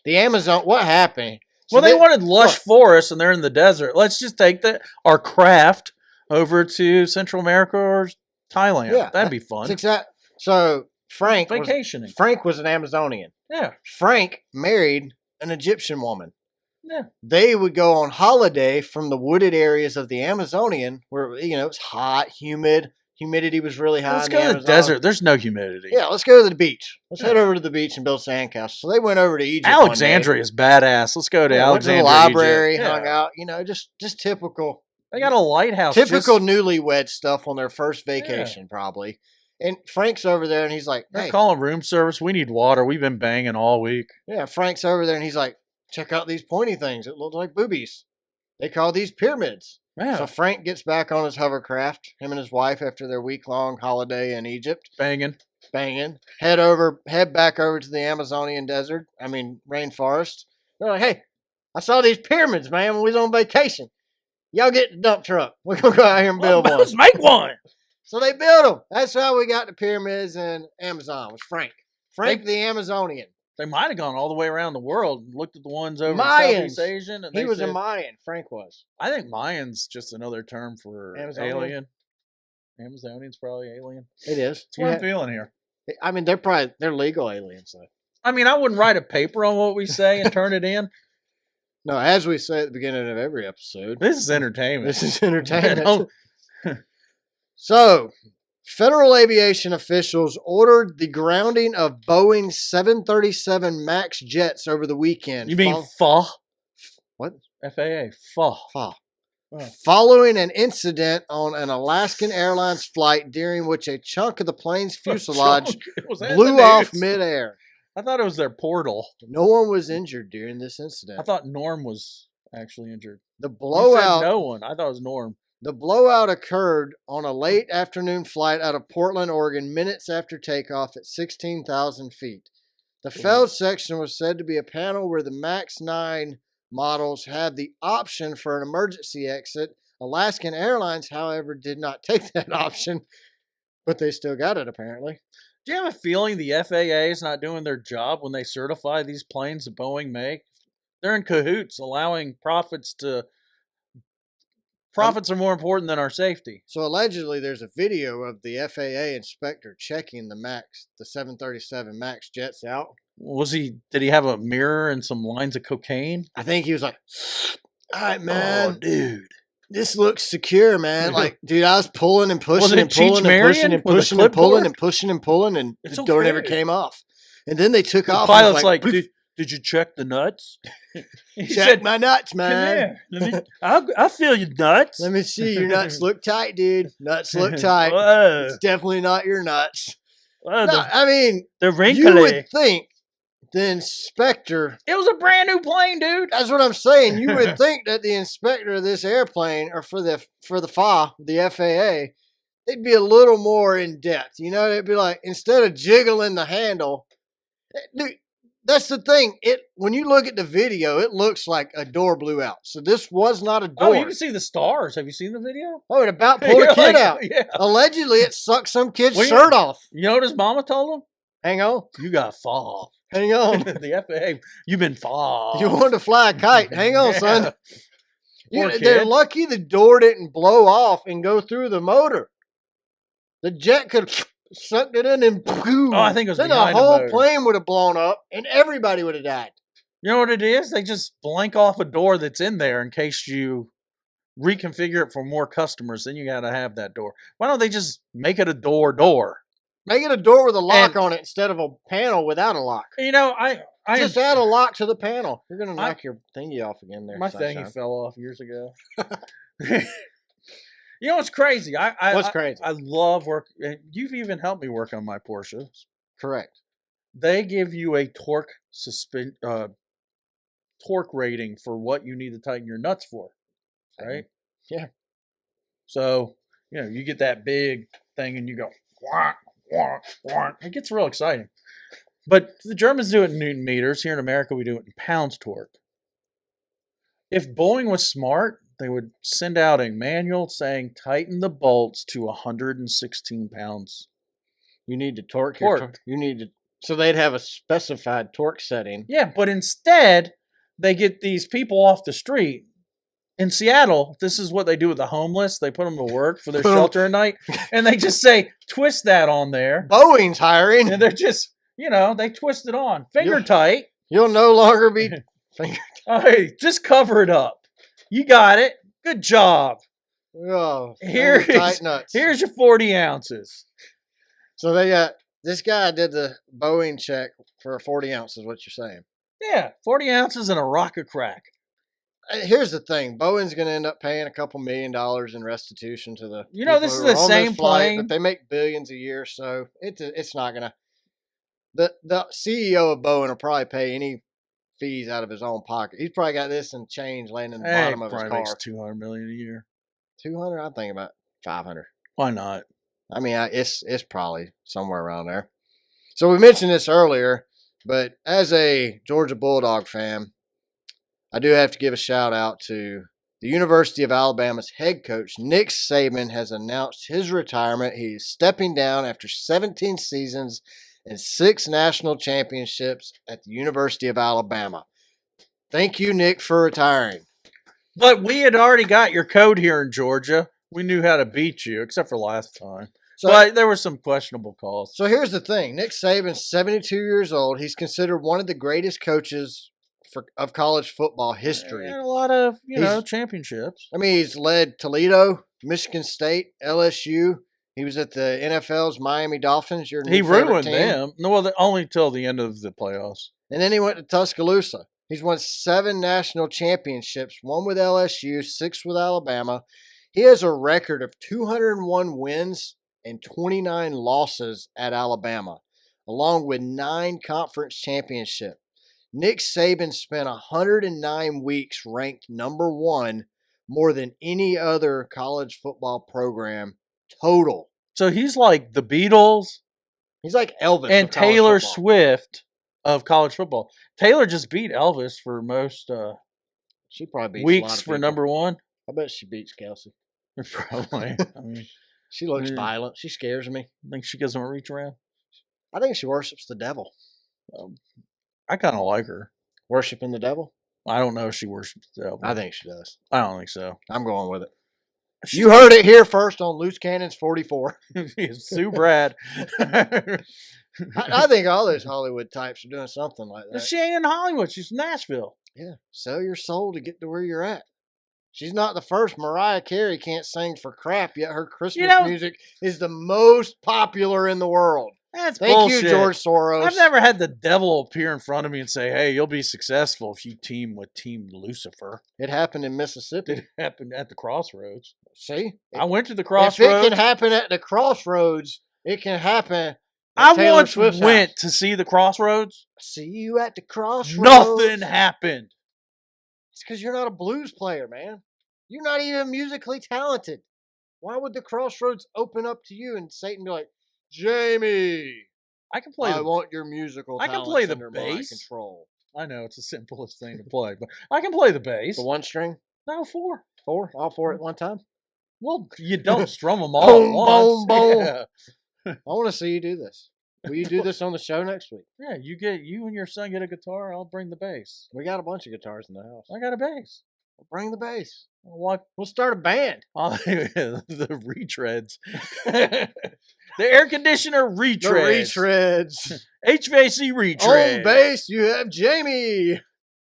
The Amazon. What happened? So Well, they wanted lush forests, and they're in the desert. Let's just take our craft over to Central America or Thailand. Yeah, That'd be fun. So Frank Vacationing. Frank was an Amazonian. Yeah. Frank married an Egyptian woman. Yeah. They would go on holiday from the wooded areas of the Amazonian, where it's hot, humid. Humidity was really high. Let's in go to the Amazon. desert. There's no humidity. Yeah, let's go to the beach. Let's head over to the beach and build sandcastles. So they went over to Egypt. Alexandria is badass. Let's go to Alexandria. Went to the library, Egypt. hung out. Just typical. They got a lighthouse. Typical newlywed stuff on their first vacation, probably. And Frank's over there, and he's like, They're "Hey, calling room service. We need water. We've been banging all week." yeah." Frank's over there, and he's like, "Check out these pointy things. It looks like boobies. They call these pyramids." Yeah. So Frank gets back on his hovercraft, him and his wife, after their week-long holiday in Egypt. Banging. Head back over to the Amazonian desert. Rainforest. They're like, "Hey, I saw these pyramids, man, when we was on vacation. Y'all get the dump truck. We're going to go out here and build one." Let's make one. So they built them. That's how we got the pyramids in Amazon, was Frank. Frank the Amazonian. They might have gone all the way around the world and looked at the ones over in Mayans. Southeast Asian. And He they was a said, Mayan. Frank was. I think Mayan's just another term for Amazonian? alien. Amazonian's probably alien. It is. That's what I'm feeling here. They're legal aliens, though. I mean, I wouldn't write a paper on what we say and turn it in. No, as we say at the beginning of every episode, This is entertainment. this is entertainment. Don't- So, federal aviation officials ordered the grounding of Boeing 737 MAX jets over the weekend. You mean FAA? What? FAA. FAA. FAA. Oh. Following an incident on an Alaskan Airlines flight during which a chunk of the plane's fuselage Was that in blew the off news? midair. I thought it was their portal. No one was injured during this incident. I thought Norm was actually injured. The You said blowout no one. I thought it was Norm. The blowout occurred on a late afternoon flight out of Portland, Oregon, minutes after takeoff at 16,000 feet. The failed section was said to be a panel where the MAX 9 models had the option for an emergency exit. Alaskan Airlines, however, did not take that option, but they still got it apparently. Do you have a feeling the FAA is not doing their job when they certify these planes that Boeing make? They're in cahoots, allowing profits are more important than our safety. So allegedly, there's a video of the FAA inspector checking the 737 MAX jets out. Did he have a mirror and some lines of cocaine? I think he was like, "All right, man, Oh, dude. this looks secure, man." Like, dude, I was pulling and pushing Was it and pulling Cheech and pushing Marion and with a pushing and pulling clipboard? and pushing and pulling, and It's the door never okay. came off. And then they took The off. pilot's and like, was did you check the nuts? He check said, my nuts, Come man. here. I feel you nuts. Let me see. Your nuts look tight, dude. Nuts look tight. Whoa. It's definitely not your nuts. Whoa, No, I mean, the you wrinkly. would think the inspector. it was a brand new plane, dude. That's what I'm saying. You would think that the inspector of this airplane, or for the FAA, the FAA, they'd be a little more in depth. They'd be like, instead of jiggling the handle, dude, that's the thing. When you look at the video, it looks like a door blew out. So this was not a door. Oh, you can see the stars. Have you seen the video? Oh, it about pulled a kid out. Yeah. Allegedly, it sucked some kid's Well, shirt off. You know what his mama told him? Hang on. You got fall. Hang on. The FAA, you've been fall. You wanted to fly a kite. Hang on, son. Poor They're kid. lucky the door didn't blow off and go through the motor. The jet could have sucked it in and boom. Oh, I think it was then the behind the whole motor. plane would have blown up and everybody would have died. You know what it is? They just blank off a door that's in there in case you reconfigure it for more customers. Then you got to have that door. Why don't they just make it a door? Make it a door with a lock And- on it instead of a panel without a lock. You know, Just add a lock to the panel. You're gonna I- knock your thingy off again there. My Sunshine. thingy fell off years ago. You know what's crazy? What's crazy? I love work. You've even helped me work on my Porsches. Correct. They give you a torque rating for what you need to tighten your nuts for, right? Yeah. So you get that big thing and you go wah, wah, wah. It gets real exciting. But the Germans do it in Newton meters. Here in America, we do it in pounds torque. If Boeing was smart, they would send out a manual saying tighten the bolts to 116 pounds. You need to torque. Torque. So they'd have a specified torque setting. Yeah, but instead, they get these people off the street. In Seattle, this is what they do with the homeless. They put them to work for their shelter at night, and they just say, twist that on there. Boeing's hiring. And they're just, they twist it on. Finger tight. You'll no longer be finger Hey, just cover it up. You got it. Good job. Oh, Here's tight nuts. your 40 ounces. So they got this guy did the Boeing check for 40 ounces. What you're saying? Yeah, 40 ounces and a rock of crack. Here's the thing: Boeing's going to end up paying a couple $1 million in restitution to the. This is the same plane, but they make billions a year, so it's not going to. The CEO of Boeing will probably pay any fees out of his own pocket. He's probably got this in change laying in the bottom of his car. Makes $200 million a year. 200? I'm thinking about 500. Why not? I mean, it's probably somewhere around there. So we mentioned this earlier, but as a Georgia Bulldog fan, I do have to give a shout out to the University of Alabama's head coach, Nick Saban, has announced his retirement. He's stepping down after 17 seasons and 6 national championships at the University of Alabama. Thank you, Nick, for retiring. But we had already got your code here in Georgia. We knew how to beat you, except for last time. But there were some questionable calls. So here's the thing. Nick Saban's 72 years old. He's considered one of the greatest coaches of college football history. And a lot of, championships. I mean, he's led Toledo, Michigan State, LSU. He was at the NFL's Miami Dolphins. He ruined them. No, only till the end of the playoffs. And then he went to Tuscaloosa. He's won 7 national championships, 1 with LSU, 6 with Alabama. He has a record of 201 wins and 29 losses at Alabama, along with 9 conference championships. Nick Saban spent 109 weeks ranked number 1, more than any other college football program total. So he's like the Beatles. He's like Elvis. And Taylor Swift of college football. Taylor just beat Elvis for most she probably beats weeks a lot of for people. number 1. I bet she beats Kelsey. Probably. I mean, she looks violent. She scares me. I think she gives him a reach around. I think she worships the devil. I kind of like her. Worshiping the devil? I don't know if she worships the devil. I think she does. I don't think so. I'm going with it. You heard it here first on Loose Cannons 44. Sue Brad. I think all those Hollywood types are doing something like that. She ain't in Hollywood. She's from Nashville. Yeah. Sell your soul to get to where you're at. She's not the first. Mariah Carey can't sing for crap, yet her Christmas music is the most popular in the world. That's Thank bullshit. you, George Soros. I've never had the devil appear in front of me and say, hey, you'll be successful if you team with Team Lucifer. It happened in Mississippi. It happened at the crossroads. See? I went to the crossroads. If it can happen at the crossroads, it can happen I once went to see the crossroads. See you at the crossroads. Nothing happened. It's because you're not a blues player, man. You're not even musically talented. Why would the crossroads open up to you and Satan be like, Jamie, I can play. I want your musical. I can play the bass. Control. I know it's the simplest thing to play, but I can play the bass. The 1 string? No, 4. 4? All 4 at one time? Well, you don't strum them all at once. Boom, boom. Yeah. I want to see you do this. Will you do this on the show next week? Yeah, you and your son get a guitar. I'll bring the bass. We got a bunch of guitars in the house. I got a bass. We'll bring the bass. What? We'll start a band. The retreads. The air conditioner retreads. The retreads. HVAC retreads. On bass, you have Jamie.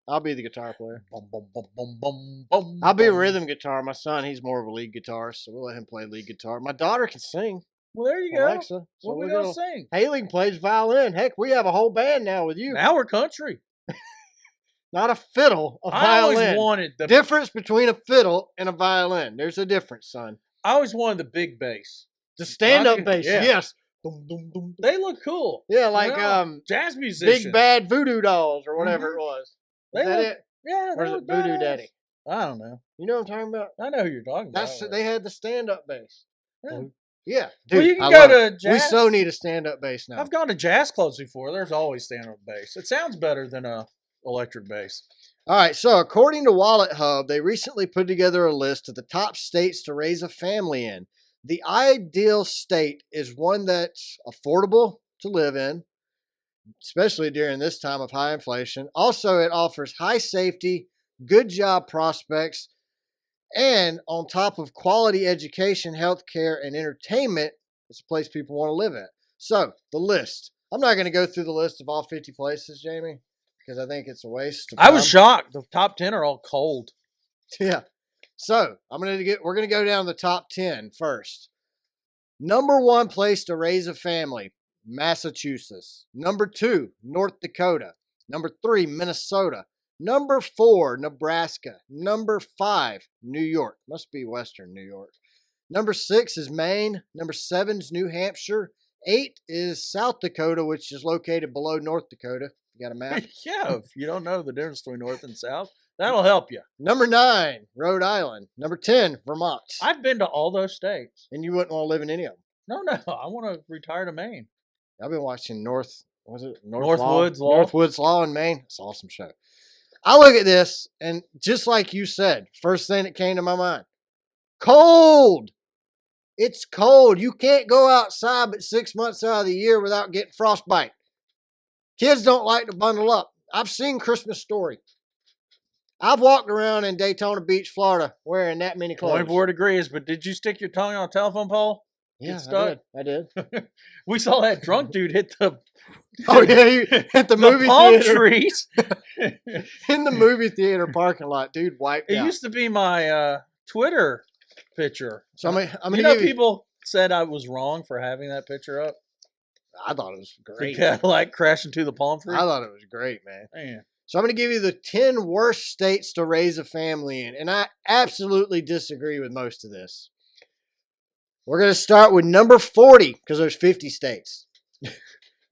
I'll be the guitar player. Bum, bum, bum, bum, bum, bum, I'll be a bum. rhythm guitar. My son, he's more of a lead guitarist, so we'll let him play lead guitar. My daughter can sing. Well, there you go. Alexa. So what we gonna sing? Haley plays violin. Heck, we have a whole band now with you. Now we're country. Not a fiddle, a I always violin. wanted the Difference between a fiddle and a violin. There's a difference, son. I always wanted the big bass. The stand-up Rocket- bass, yeah. yes. Dum, dum, dum, dum. They look cool. Yeah, like You know, jazz musicians. Big Bad Voodoo Dolls or whatever it was. They Is that look- it? Yeah, Or is they it look Voodoo badass. Daddy? I don't know. You know what I'm talking about? I know who you're talking That's about. they had the stand-up bass. Yeah. Yeah, Well, dude, you can I go love it. to We jazz. so need a stand-up bass now. I've gone to jazz clubs before. There's always stand-up bass. It sounds better than a electric bass. All right, so according to Wallet Hub, they recently put together a list of the top states to raise a family in. The ideal state is one that's affordable to live in, especially during this time of high inflation. Also, it offers high safety, good job prospects, and on top of quality education, healthcare, and entertainment, it's a place people want to live at. So, the list. I'm not going to go through the list of all 50 places, Jamie, because I think it's a waste of time. I was shocked. The top 10 are all cold. Yeah. So, we're going to go down the top 10 first. Number 1 place to raise a family, Massachusetts. Number 2, North Dakota. Number 3, Minnesota. Number 4, Nebraska. Number 5, New York. Must be Western New York. Number 6 is Maine. Number 7 is New Hampshire. 8 is South Dakota, which is located below North Dakota. You got a map? Yeah, if you don't know the difference between North and South, that'll help you. Number 9, Rhode Island. Number 10, Vermont. I've been to all those states. And you wouldn't want to live in any of them. No, I want to retire to Maine. I've been watching Northwoods Law? Northwoods Law in Maine. It's an awesome show. I look at this, and just like you said, first thing that came to my mind, cold. It's cold. You can't go outside but 6 months out of the year without getting frostbite. Kids don't like to bundle up. I've seen Christmas Story. I've walked around in Daytona Beach, Florida, wearing that many clothes. 24 degrees, but did you stick your tongue on a telephone pole? Yeah, stuck? I did. We saw that drunk dude hit the Oh yeah, you, at the movie palm theater. trees. In the movie theater parking lot, dude wiped It out. used to be my Twitter picture. So I'm gonna You know, give you. people said I was wrong for having that picture up. I thought it was The great. Cadillac crashing to the palm tree. I thought it was great, man. Man. So I'm going to give you the 10 worst states to raise a family in. And I absolutely disagree with most of this. We're going to start with number 40 because there's 50 states.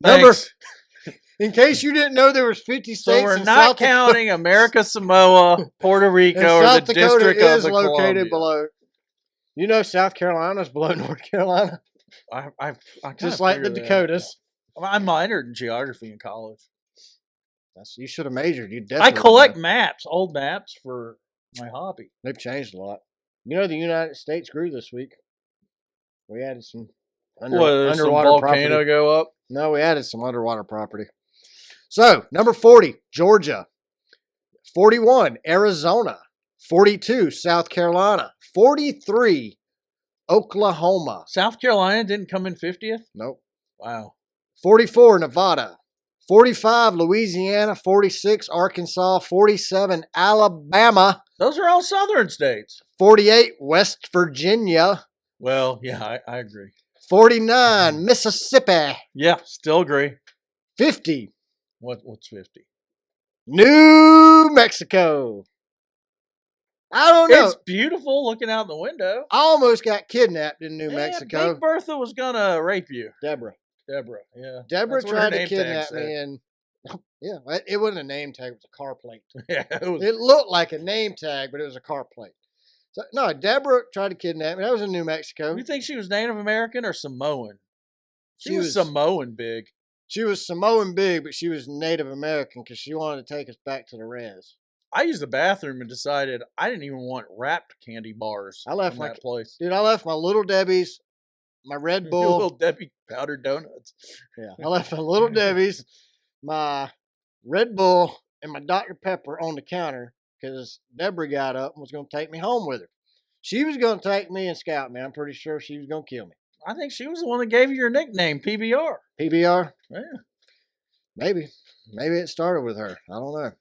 Thanks. In case you didn't know there was 50 states. So we're in not South Dakota- counting America, Samoa, Puerto Rico, and or South the Dakota District is of the located Columbia. below. You know South Carolina's below North Carolina, I kinda just like the figured that. Dakotas. I minored in geography in college. You should have majored. You I definitely. collect maps, old maps for my hobby. They've changed a lot. You know, the United States grew this week. We added some What, some underwater volcano property. go up? No, we added some underwater property. So, number 40, Georgia. 41, Arizona. 42, South Carolina. 43, Oklahoma. South Carolina didn't come in 50th? Nope. Wow. 44, Nevada. 45, Louisiana. 46, Arkansas. 47, Alabama. Those are all southern states. 48, West Virginia. Well, yeah, I agree. 49, Mississippi. Yeah, still agree. 50, What's 50? New Mexico. I don't know. It's beautiful looking out the window. I almost got kidnapped in New Yeah, Mexico. Big Bertha was gonna rape you. Deborah. Deborah, yeah. Deborah That's what her tried to name tag kidnap said. me, and yeah, it wasn't a name tag; it was a car plate. Yeah, it was. It looked like a name tag, but it was a car plate. So no, Deborah tried to kidnap me. That was in New Mexico. You think she was Native American or Samoan? She She was was- Samoan big. She was Samoan big, but she was Native American because she wanted to take us back to the res. I used the bathroom and decided I didn't even want wrapped candy bars. I left in my that place. Dude, I left my Little Debbie's, my Red Bull. Little Debbie powdered donuts. Yeah, I left my Little Debbie's, my Red Bull, and my Dr. Pepper on the counter because Deborah got up and was going to take me home with her. She was going to take me and scout me. I'm pretty sure she was going to kill me. I think she was the one that gave you your nickname, PBR. PBR? Yeah. Maybe. Maybe it started with her. I don't know.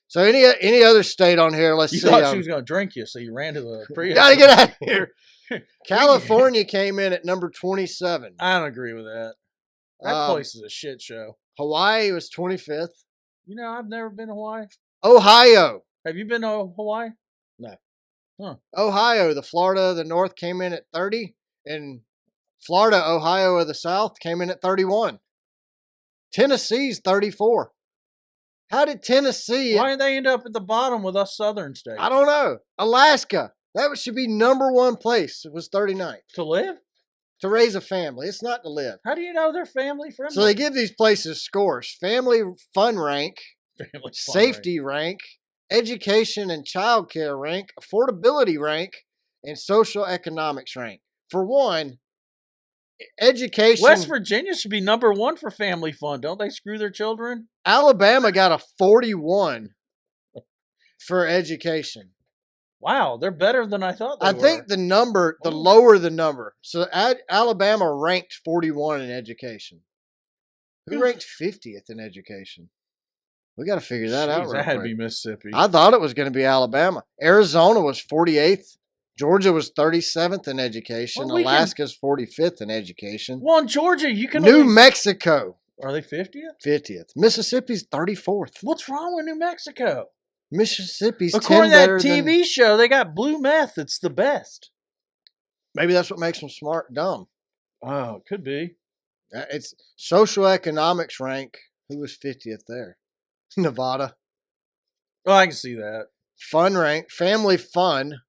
So any other state on here? Let's You see. thought she was going to drink you, so you ran to the Prius. Gotta get out of here. California came in at number 27. I don't agree with that. That Um, place is a shit show. Hawaii was 25th. You know, I've never been to Hawaii. Ohio. Have you been to Hawaii? No. Huh. Ohio, the Florida of the North came in at 30, and Florida, Ohio of the South came in at 31. Tennessee's 34. How did Tennessee? Why did they end up at the bottom with us southern states? I don't know. Alaska, that should be number one place. It was 39th. To live? To raise a family. It's not to live. How do you know they're family friendly? So they give these places scores: family fun rank, Family fun safety rank, education and child care rank, affordability rank, and social economics rank. For one, education. West Virginia should be number one for family fun. Don't they screw their children? Alabama got a 41 for education. Wow, they're better than I thought they I were. think the number, the lower the number. So Alabama ranked 41 in education. Who ranked 50th in education? We got to figure that out. Jeez, Real that had to quick. be Mississippi. I thought it was going to be Alabama. Arizona was 48th. Georgia was 37th in education. Well, Alaska's 45th in education. Well, in Georgia, you can New only... Mexico, Are they 50th? 50th. Mississippi's 34th. What's wrong with New Mexico? Mississippi's 10 According to that better than... TV show, they got blue meth. It's the best. Maybe that's what makes them smart and dumb. Oh, it could be. It's social economics rank. Who was 50th there? Nevada. Oh, I can see that. Fun rank. Family fun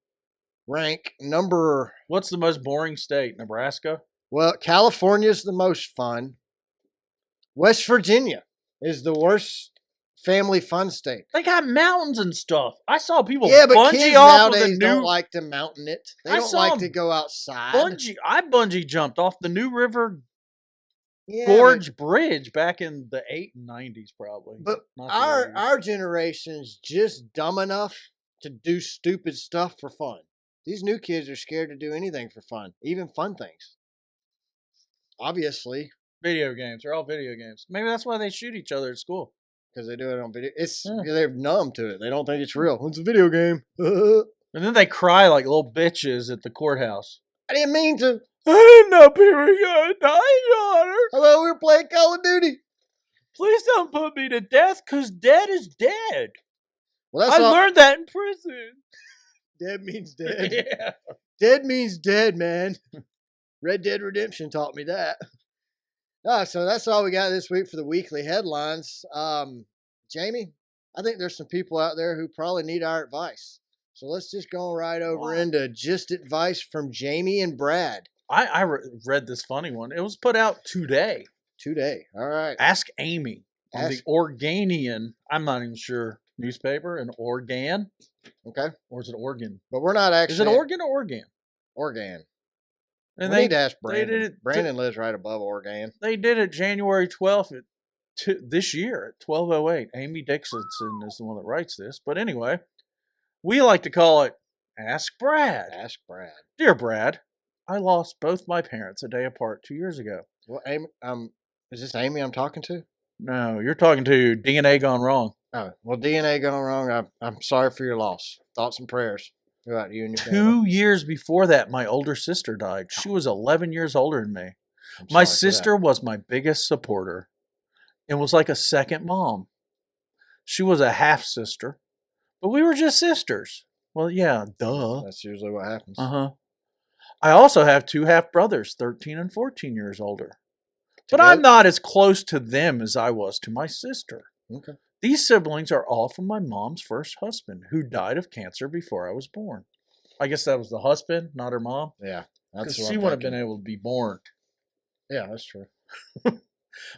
rank number... What's the most boring state? Nebraska? Well, California's the most fun. West Virginia is the worst family fun state. They got mountains and stuff. I saw people Yeah, but bungee kids off of the nowadays new don't like to mountain it. They I don't saw like them to go outside. I bungee jumped off the New River Yeah, Gorge Bridge back in the 90s, probably. But Not the our 80s. our generation's just dumb enough to do stupid stuff for fun. These new kids are scared to do anything for fun, even fun things. Obviously, Video games. They're all video games. Maybe that's why they shoot each other at school. because they do it on video. It's Yeah. they're numb to it. They don't think it's real. It's a video game. And then they cry like little bitches at the courthouse. I didn't mean to. I didn't know people were going to die, Your Honor. Hello, we're playing Call of Duty. Please don't put me to death, because dead is dead. Well, I that's all. learned that in prison. Dead means dead. Yeah. Dead means dead, man. Red Dead Redemption taught me that. So that's all we got this week for the weekly headlines. Jamie, I think there's some people out there who probably need our advice. So let's just go right over into just advice from Jamie and Brad. I read this funny one. It was put out today. Today. All right. Ask Amy on Ask- the Organian, I'm not even sure, newspaper, an Organ, Okay. or is it Oregon? But we're not actually. Is it Oregon or Oregon? Oregon. And We need to ask Brandon. did it Brandon lives right above Oregon. They did it January 12th this year at 12:08. Amy Dixonson is the one that writes this. But anyway, we like to call it Ask Brad. Ask Brad. Dear Brad, I lost both my parents a day apart 2 years ago. Well, Amy, is this Amy I'm talking to? No, you're talking to DNA Gone Wrong. Oh, well, DNA gone wrong. I'm sorry for your loss. Thoughts and prayers go out to you and your family. 2 years before that, my older sister died. She was 11 years older than me. I'm My sorry for that. sister was my biggest supporter and was like a second mom. She was a half sister, but we were just sisters. Well, yeah, duh. That's usually what happens. Uh-huh. I also have two half brothers, 13 and 14 years older. But Together? I'm not as close to them as I was to my sister. Okay. These siblings are all from my mom's first husband, who died of cancer before I was born. I guess that was the husband, not her mom. Yeah. Because That's what she I'm wouldn't have thinking. been able to be born. Yeah, that's true.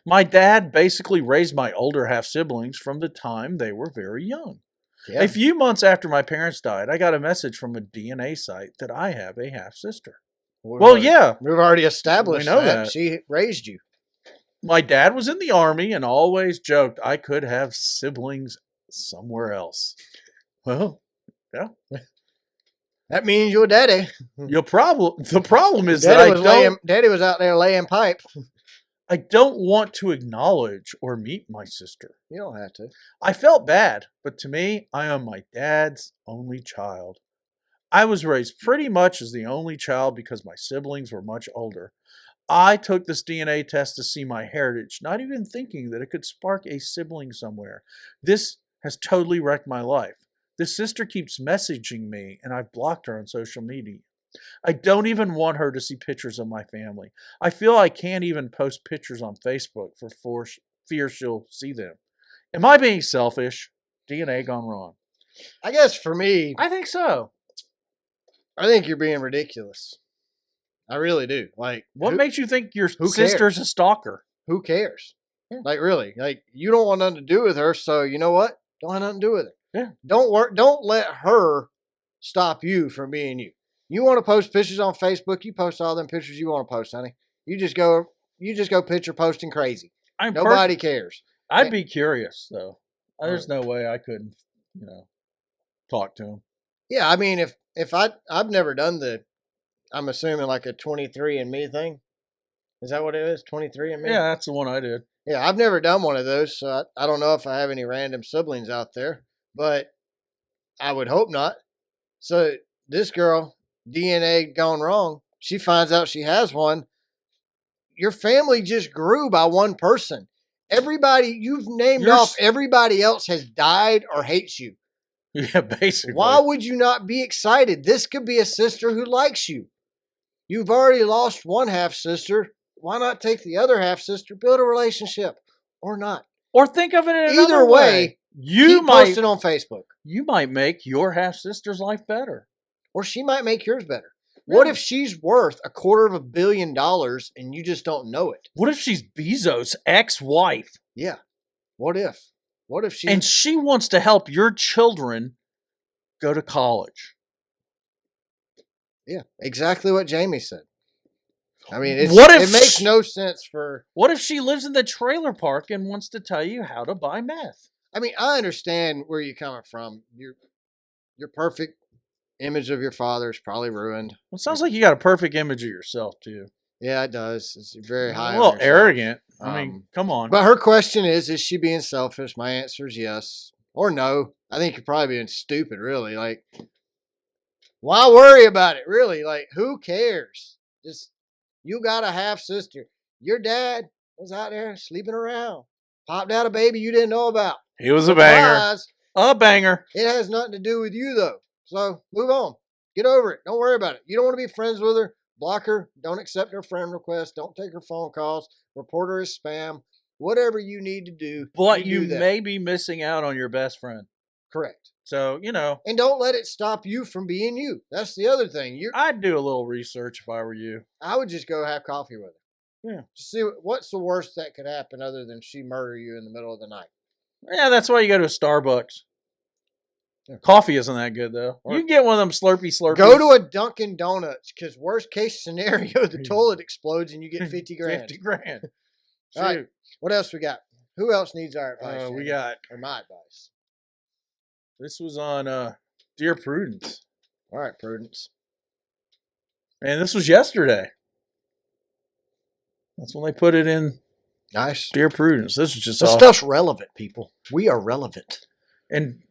My dad basically raised my older half siblings from the time they were very young. Yeah. A few months after my parents died, I got a message from a DNA site that I have a half sister. Well, yeah, We've already established We know that. that. She raised you. my dad was in the army and always joked I could have siblings somewhere else. Well, yeah. That means your daddy. The problem is that Daddy was out there laying pipe. I don't want to acknowledge or meet my sister. You don't have to. I felt bad, but to me, I am my dad's only child. I was raised pretty much as the only child because my siblings were much older. I took this DNA test to see my heritage, not even thinking that it could spark a sibling somewhere. This has totally wrecked my life. This sister keeps messaging me, and I've blocked her on social media. I don't even want her to see pictures of my family. I feel I can't even post pictures on Facebook for fear she'll see them. Am I being selfish? DNA gone wrong. I guess for me, I think so. I think you're being ridiculous. I really do. Like, What makes you think your who sister's a stalker? who cares? Yeah. Like, really? Like, you don't want nothing to do with her, so you know what? Don't have nothing to do with it. Yeah. Don't let her stop you from being you. You want to post pictures on Facebook, you post all them pictures you want to post, honey. You just go picture posting crazy. Nobody cares. I'd be curious though. There's no way I couldn't, talk to him. Yeah, I mean, if I've never done I'm assuming like a 23andMe thing. Is that what it is? 23andMe? Yeah, that's the one I did. Yeah, I've never done one of those, so I don't know if I have any random siblings out there, but I would hope not. So this girl, DNA gone wrong, she finds out she has one. Your family just grew by one person. Everybody, you've named off everybody else has died or hates you. Yeah, basically. Why would you not be excited? This could be a sister who likes you. You've already lost one half sister. Why not take the other half sister, build a relationship, or not? Or think of it in another Either way, you post it on Facebook. You might make your half sister's life better, or she might make yours better. Yeah. What if she's worth $250 million and you just don't know it? What if she's Bezos' ex-wife? Yeah. What if? What if she and she wants to help your children go to college? Yeah, exactly what Jamie said. I mean, it makes no sense for... What if she lives in the trailer park and wants to tell you how to buy meth? I mean, I understand where you're coming from. Your perfect image of your father is probably ruined. Well, it sounds like you got a perfect image of yourself, too. Yeah, it does. It's very high. A little arrogant. I mean, come on. But her question is she being selfish? My answer is yes or no. I think you're probably being stupid, really. Like, why worry about it, really? Like, who cares? Just, you got a half-sister. Your dad was out there sleeping around. Popped out a baby you didn't know about. He was a banger. A banger. It has nothing to do with you, though. So, move on. Get over it. Don't worry about it. You don't want to be friends with her. Block her. Don't accept her friend requests. Don't take her phone calls. Report her as spam. Whatever you need to do. But you may be missing out on your best friend. Correct. So, And don't let it stop you from being you. That's the other thing. I'd do a little research if I were you. I would just go have coffee with her. Yeah. Just see what's the worst that could happen other than she murder you in the middle of the night. Yeah, that's why you go to a Starbucks. Yeah. Coffee isn't that good, though. You can get one of them slurpee. Go to a Dunkin' Donuts, because worst case scenario, the toilet explodes and you get 50 grand. 50 grand. All right. What else we got? Who else needs our advice? We got... Or my advice. This was on Dear Prudence. All right, Prudence. And this was yesterday. That's when they put it in. Nice. Dear Prudence. This is just this stuff's relevant, people. We are relevant. And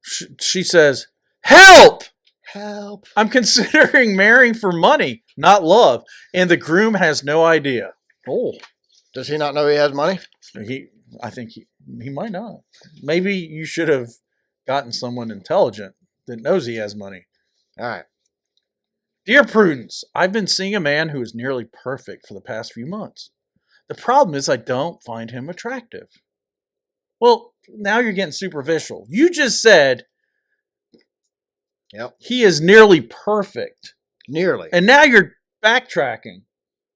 she says, "Help! Help! I'm considering marrying for money, not love, and the groom has no idea." Oh, does he not know he has money? I think he might not. Maybe you should have gotten someone intelligent that knows he has money. All right. Dear Prudence, I've been seeing a man who is nearly perfect for the past few months. The problem is I don't find him attractive. Well, now you're getting superficial. You just said he is nearly perfect. Nearly. And now you're backtracking.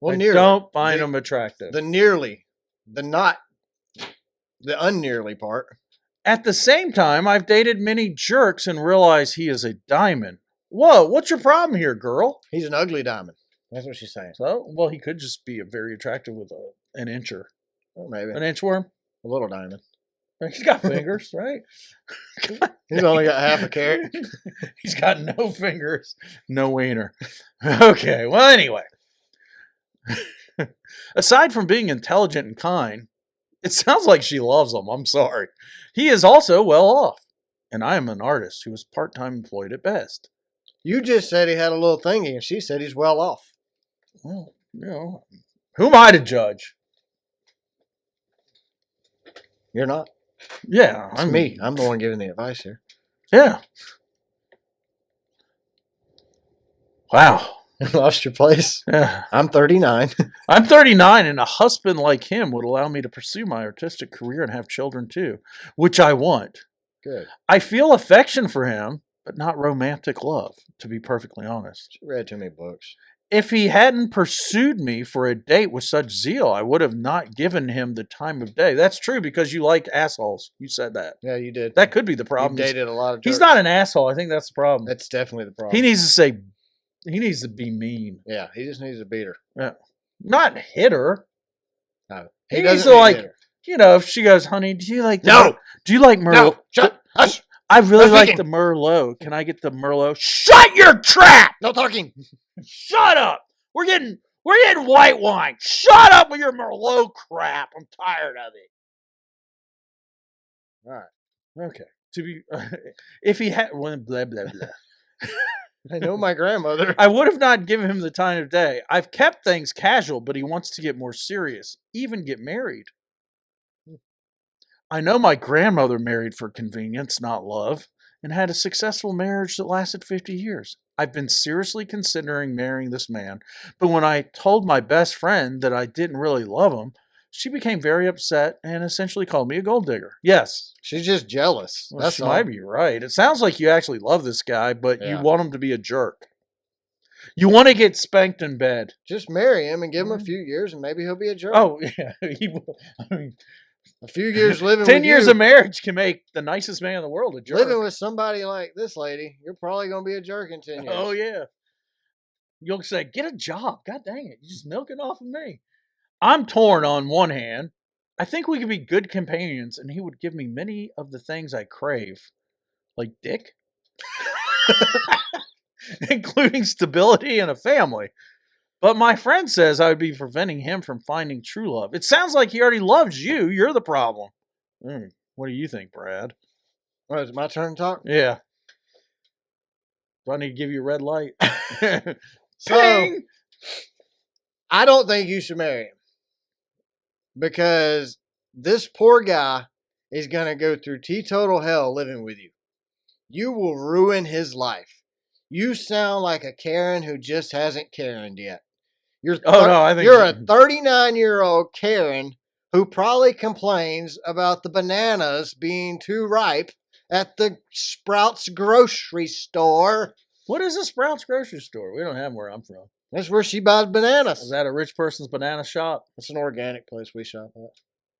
Well, nearly. Don't find him attractive. The nearly. The not. The unnearly part. At the same time, I've dated many jerks and realized he is a diamond. Whoa, what's your problem here, girl? He's an ugly diamond. That's what she's saying. So, well, he could just be very attractive with an incher. Well, maybe. An inchworm? A little diamond. He's got fingers, right? He's only got half a carrot. He's got no fingers, no wiener. Okay, well, anyway. Aside from being intelligent and kind, it sounds like she loves him. I'm sorry. He is also well off. And I am an artist who is part-time employed at best. You just said he had a little thingy, and she said he's well off. Well, Who am I to judge? You're not. Yeah, It's me. I'm the one giving the advice here. Yeah. Wow. Lost your place. Yeah. I'm 39. I'm 39, and a husband like him would allow me to pursue my artistic career and have children too, which I want. Good. I feel affection for him, but not romantic love, to be perfectly honest. She read too many books. If he hadn't pursued me for a date with such zeal, I would have not given him the time of day. That's true because you like assholes. You said that. Yeah, you did. That could be the problem. You dated a lot of jerks. He's not an asshole. I think that's the problem. That's definitely the problem. He needs to say, he needs to be mean. Yeah, he just needs to beat her. Yeah. Not hit her. No. He needs to, like, you know, if she goes, honey, do you like do you like Merlot? No, shut hush. I really No like speaking. the Merlot. Can I get the Merlot? Shut your trap! No talking. Shut up! We're getting white wine. Shut up with your Merlot crap. I'm tired of it. All right. Okay. To be, if he had blah blah blah. I know my grandmother. I would have not given him the time of day. I've kept things casual, but he wants to get more serious, even get married. I know my grandmother married for convenience, not love, and had a successful marriage that lasted 50 years. I've been seriously considering marrying this man, but when I told my best friend that I didn't really love him, she became very upset and essentially called me a gold digger. Yes. She's just jealous. Well, That's she all. might be right. It sounds like you actually love this guy, but you Yeah. want him to be a jerk. You want to get spanked in bed. Just marry him and give him a few years, and maybe he'll be a jerk. Oh, yeah. He will. I mean, A few years living 10 with years you, of marriage can make the nicest man in the world a jerk. living with somebody like this lady, you're probably going to be a jerk in 10 years. Oh, yeah. You'll say, get a job. God dang it. You're just milking off of me. I'm torn on one hand. I think we could be good companions, and he would give me many of the things I crave. Like dick? Including stability and a family. But my friend says I would be preventing him from finding true love. It sounds like he already loves you. You're the problem. What do you think, Brad? What, is it my turn to talk? Yeah. Do I need to give you a red light? So, Ping! I don't think you should marry him. Because this poor guy is going to go through teetotal hell living with you. You will ruin his life. You sound like a Karen who just hasn't Karen'd yet. You're I think you're a 39-year-old Karen who probably complains about the bananas being too ripe at the Sprouts grocery store. What is a Sprouts grocery store? We don't have them where I'm from. That's where she buys bananas. Is that a rich person's banana shop? It's an organic place we shop at.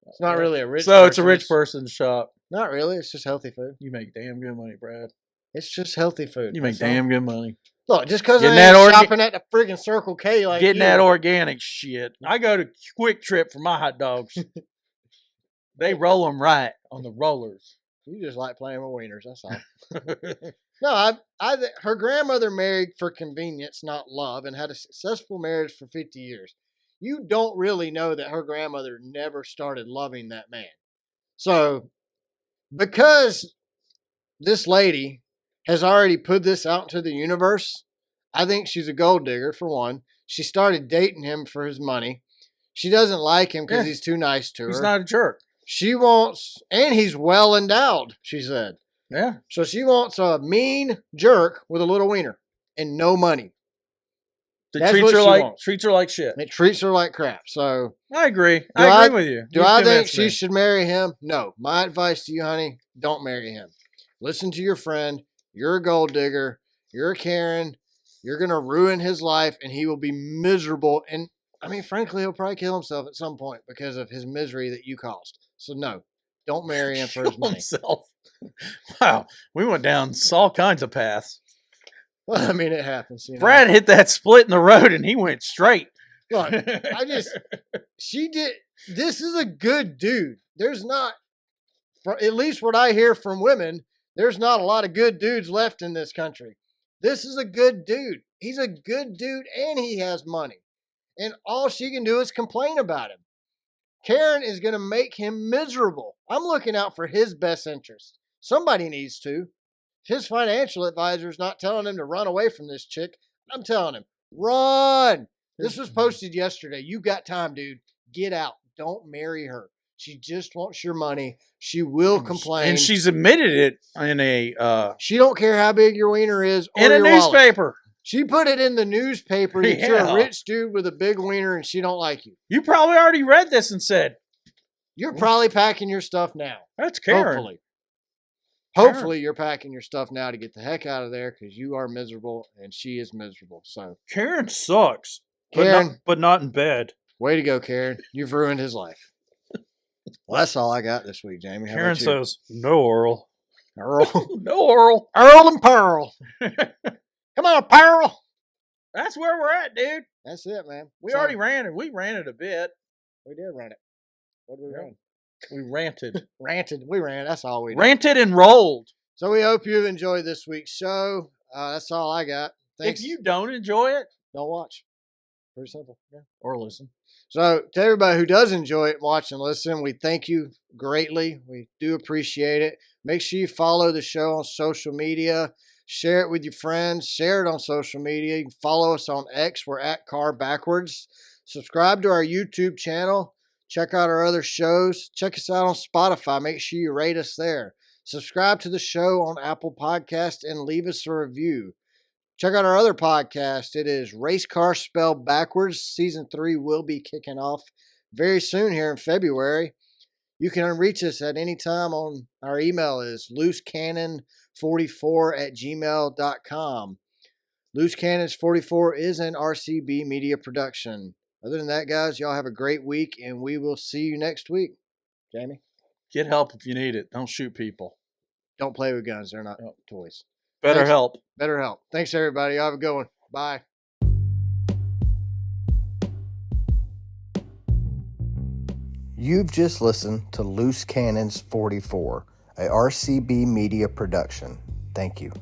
It's not really a rich So it's a person's- rich person's shop. Not really. It's just healthy food. You make damn good money, Brad. It's just healthy food. You make That's all. damn good money. Look, just because I Getting ain't that shopping at the friggin' Circle K like Getting you. that organic shit. I go to Quick Trip for my hot dogs. They roll them right on the rollers. You just like playing with wieners. That's all. No, her grandmother married for convenience, not love, and had a successful marriage for 50 years. You don't really know that her grandmother never started loving that man. So, because this lady has already put this out into the universe, I think she's a gold digger, for one. She started dating him for his money. She doesn't like him because Yeah. he's too nice to her. He's not a jerk. She wants, and he's well endowed, she said. Yeah. So she wants a mean jerk with a little wiener and no money. That's Treats what her she like wants. treats her like shit. It treats her like crap. So I agree. I- I agree with you. do You've I think convinced she me. should marry him? No. My advice to you, honey, don't marry him. Listen to your friend. You're a gold digger. You're a Karen. You're going to ruin his life and he will be miserable. And I mean, frankly, he'll probably kill himself at some point because of his misery that you caused. So no, don't marry him for his Kill money. himself. Wow. We went down all kinds of paths. Well, I mean, it happens. You know? Brad hit that split in the road and he went straight. Look, she did. This is a good dude. There's not, at least what I hear from women, there's not a lot of good dudes left in this country. This is a good dude. He's a good dude and he has money. And all she can do is complain about him. Karen is going to make him miserable. I'm looking out for his best interest. Somebody needs to. His financial advisor is not telling him to run away from this chick. I'm telling him, run. This was posted yesterday. You got time, dude. Get out. Don't marry her. She just wants your money. She will complain. And she's admitted it in a she don't care how big your wiener is or in a your wallet. newspaper. She put it in the newspaper that you're a Yeah. rich dude with a big wiener and she don't like you. You probably already read this and said, You're probably packing your stuff now. "That's Karen." Hopefully. Hopefully you're packing your stuff now to get the heck out of there because you are miserable and she is miserable. So Karen sucks. Karen, but not in bed. way to go, Karen. You've ruined his life. Well, that's all I got this week, Jamie. How Karen about you? says, "No, Earl. Earl. No, Earl." Earl and Pearl. Come on, Pearl. That's where we're at, dude. That's it, man. We So, already ran it. We ran it a bit. We did run it. What did we run? We ranted. Ranted. We ran. That's all we did. Ranted and rolled. So we hope you've enjoyed this week's show. That's all I got. Thanks. If you don't enjoy it, don't watch. Pretty simple. yeah, or listen. So to everybody who does enjoy it, watch and listen, we thank you greatly. We do appreciate it. Make sure you follow the show on social media. Share it with your friends. Share it on social media. You can follow us on X. We're at Car Backwards. Subscribe to our YouTube channel. Check out our other shows. Check us out on Spotify. Make sure you rate us there. Subscribe to the show on Apple Podcast and leave us a review. Check out our other podcast. It is Race Car Spelled Backwards. Season 3 will be kicking off very soon here in February. You can reach us at any time on our email is loosecannon44@gmail.com. Loose Cannons 44 is an RCB media production. Other than that, guys, y'all have a great week, and we will see you next week. Jamie? Get help if you need it. Don't shoot people. Don't play with guns. They're not toys. Better Thanks. help. Better help. Thanks, everybody. Y'all have a good one. Bye. You've just listened to Loose Cannons 44, a RCB media production. Thank you.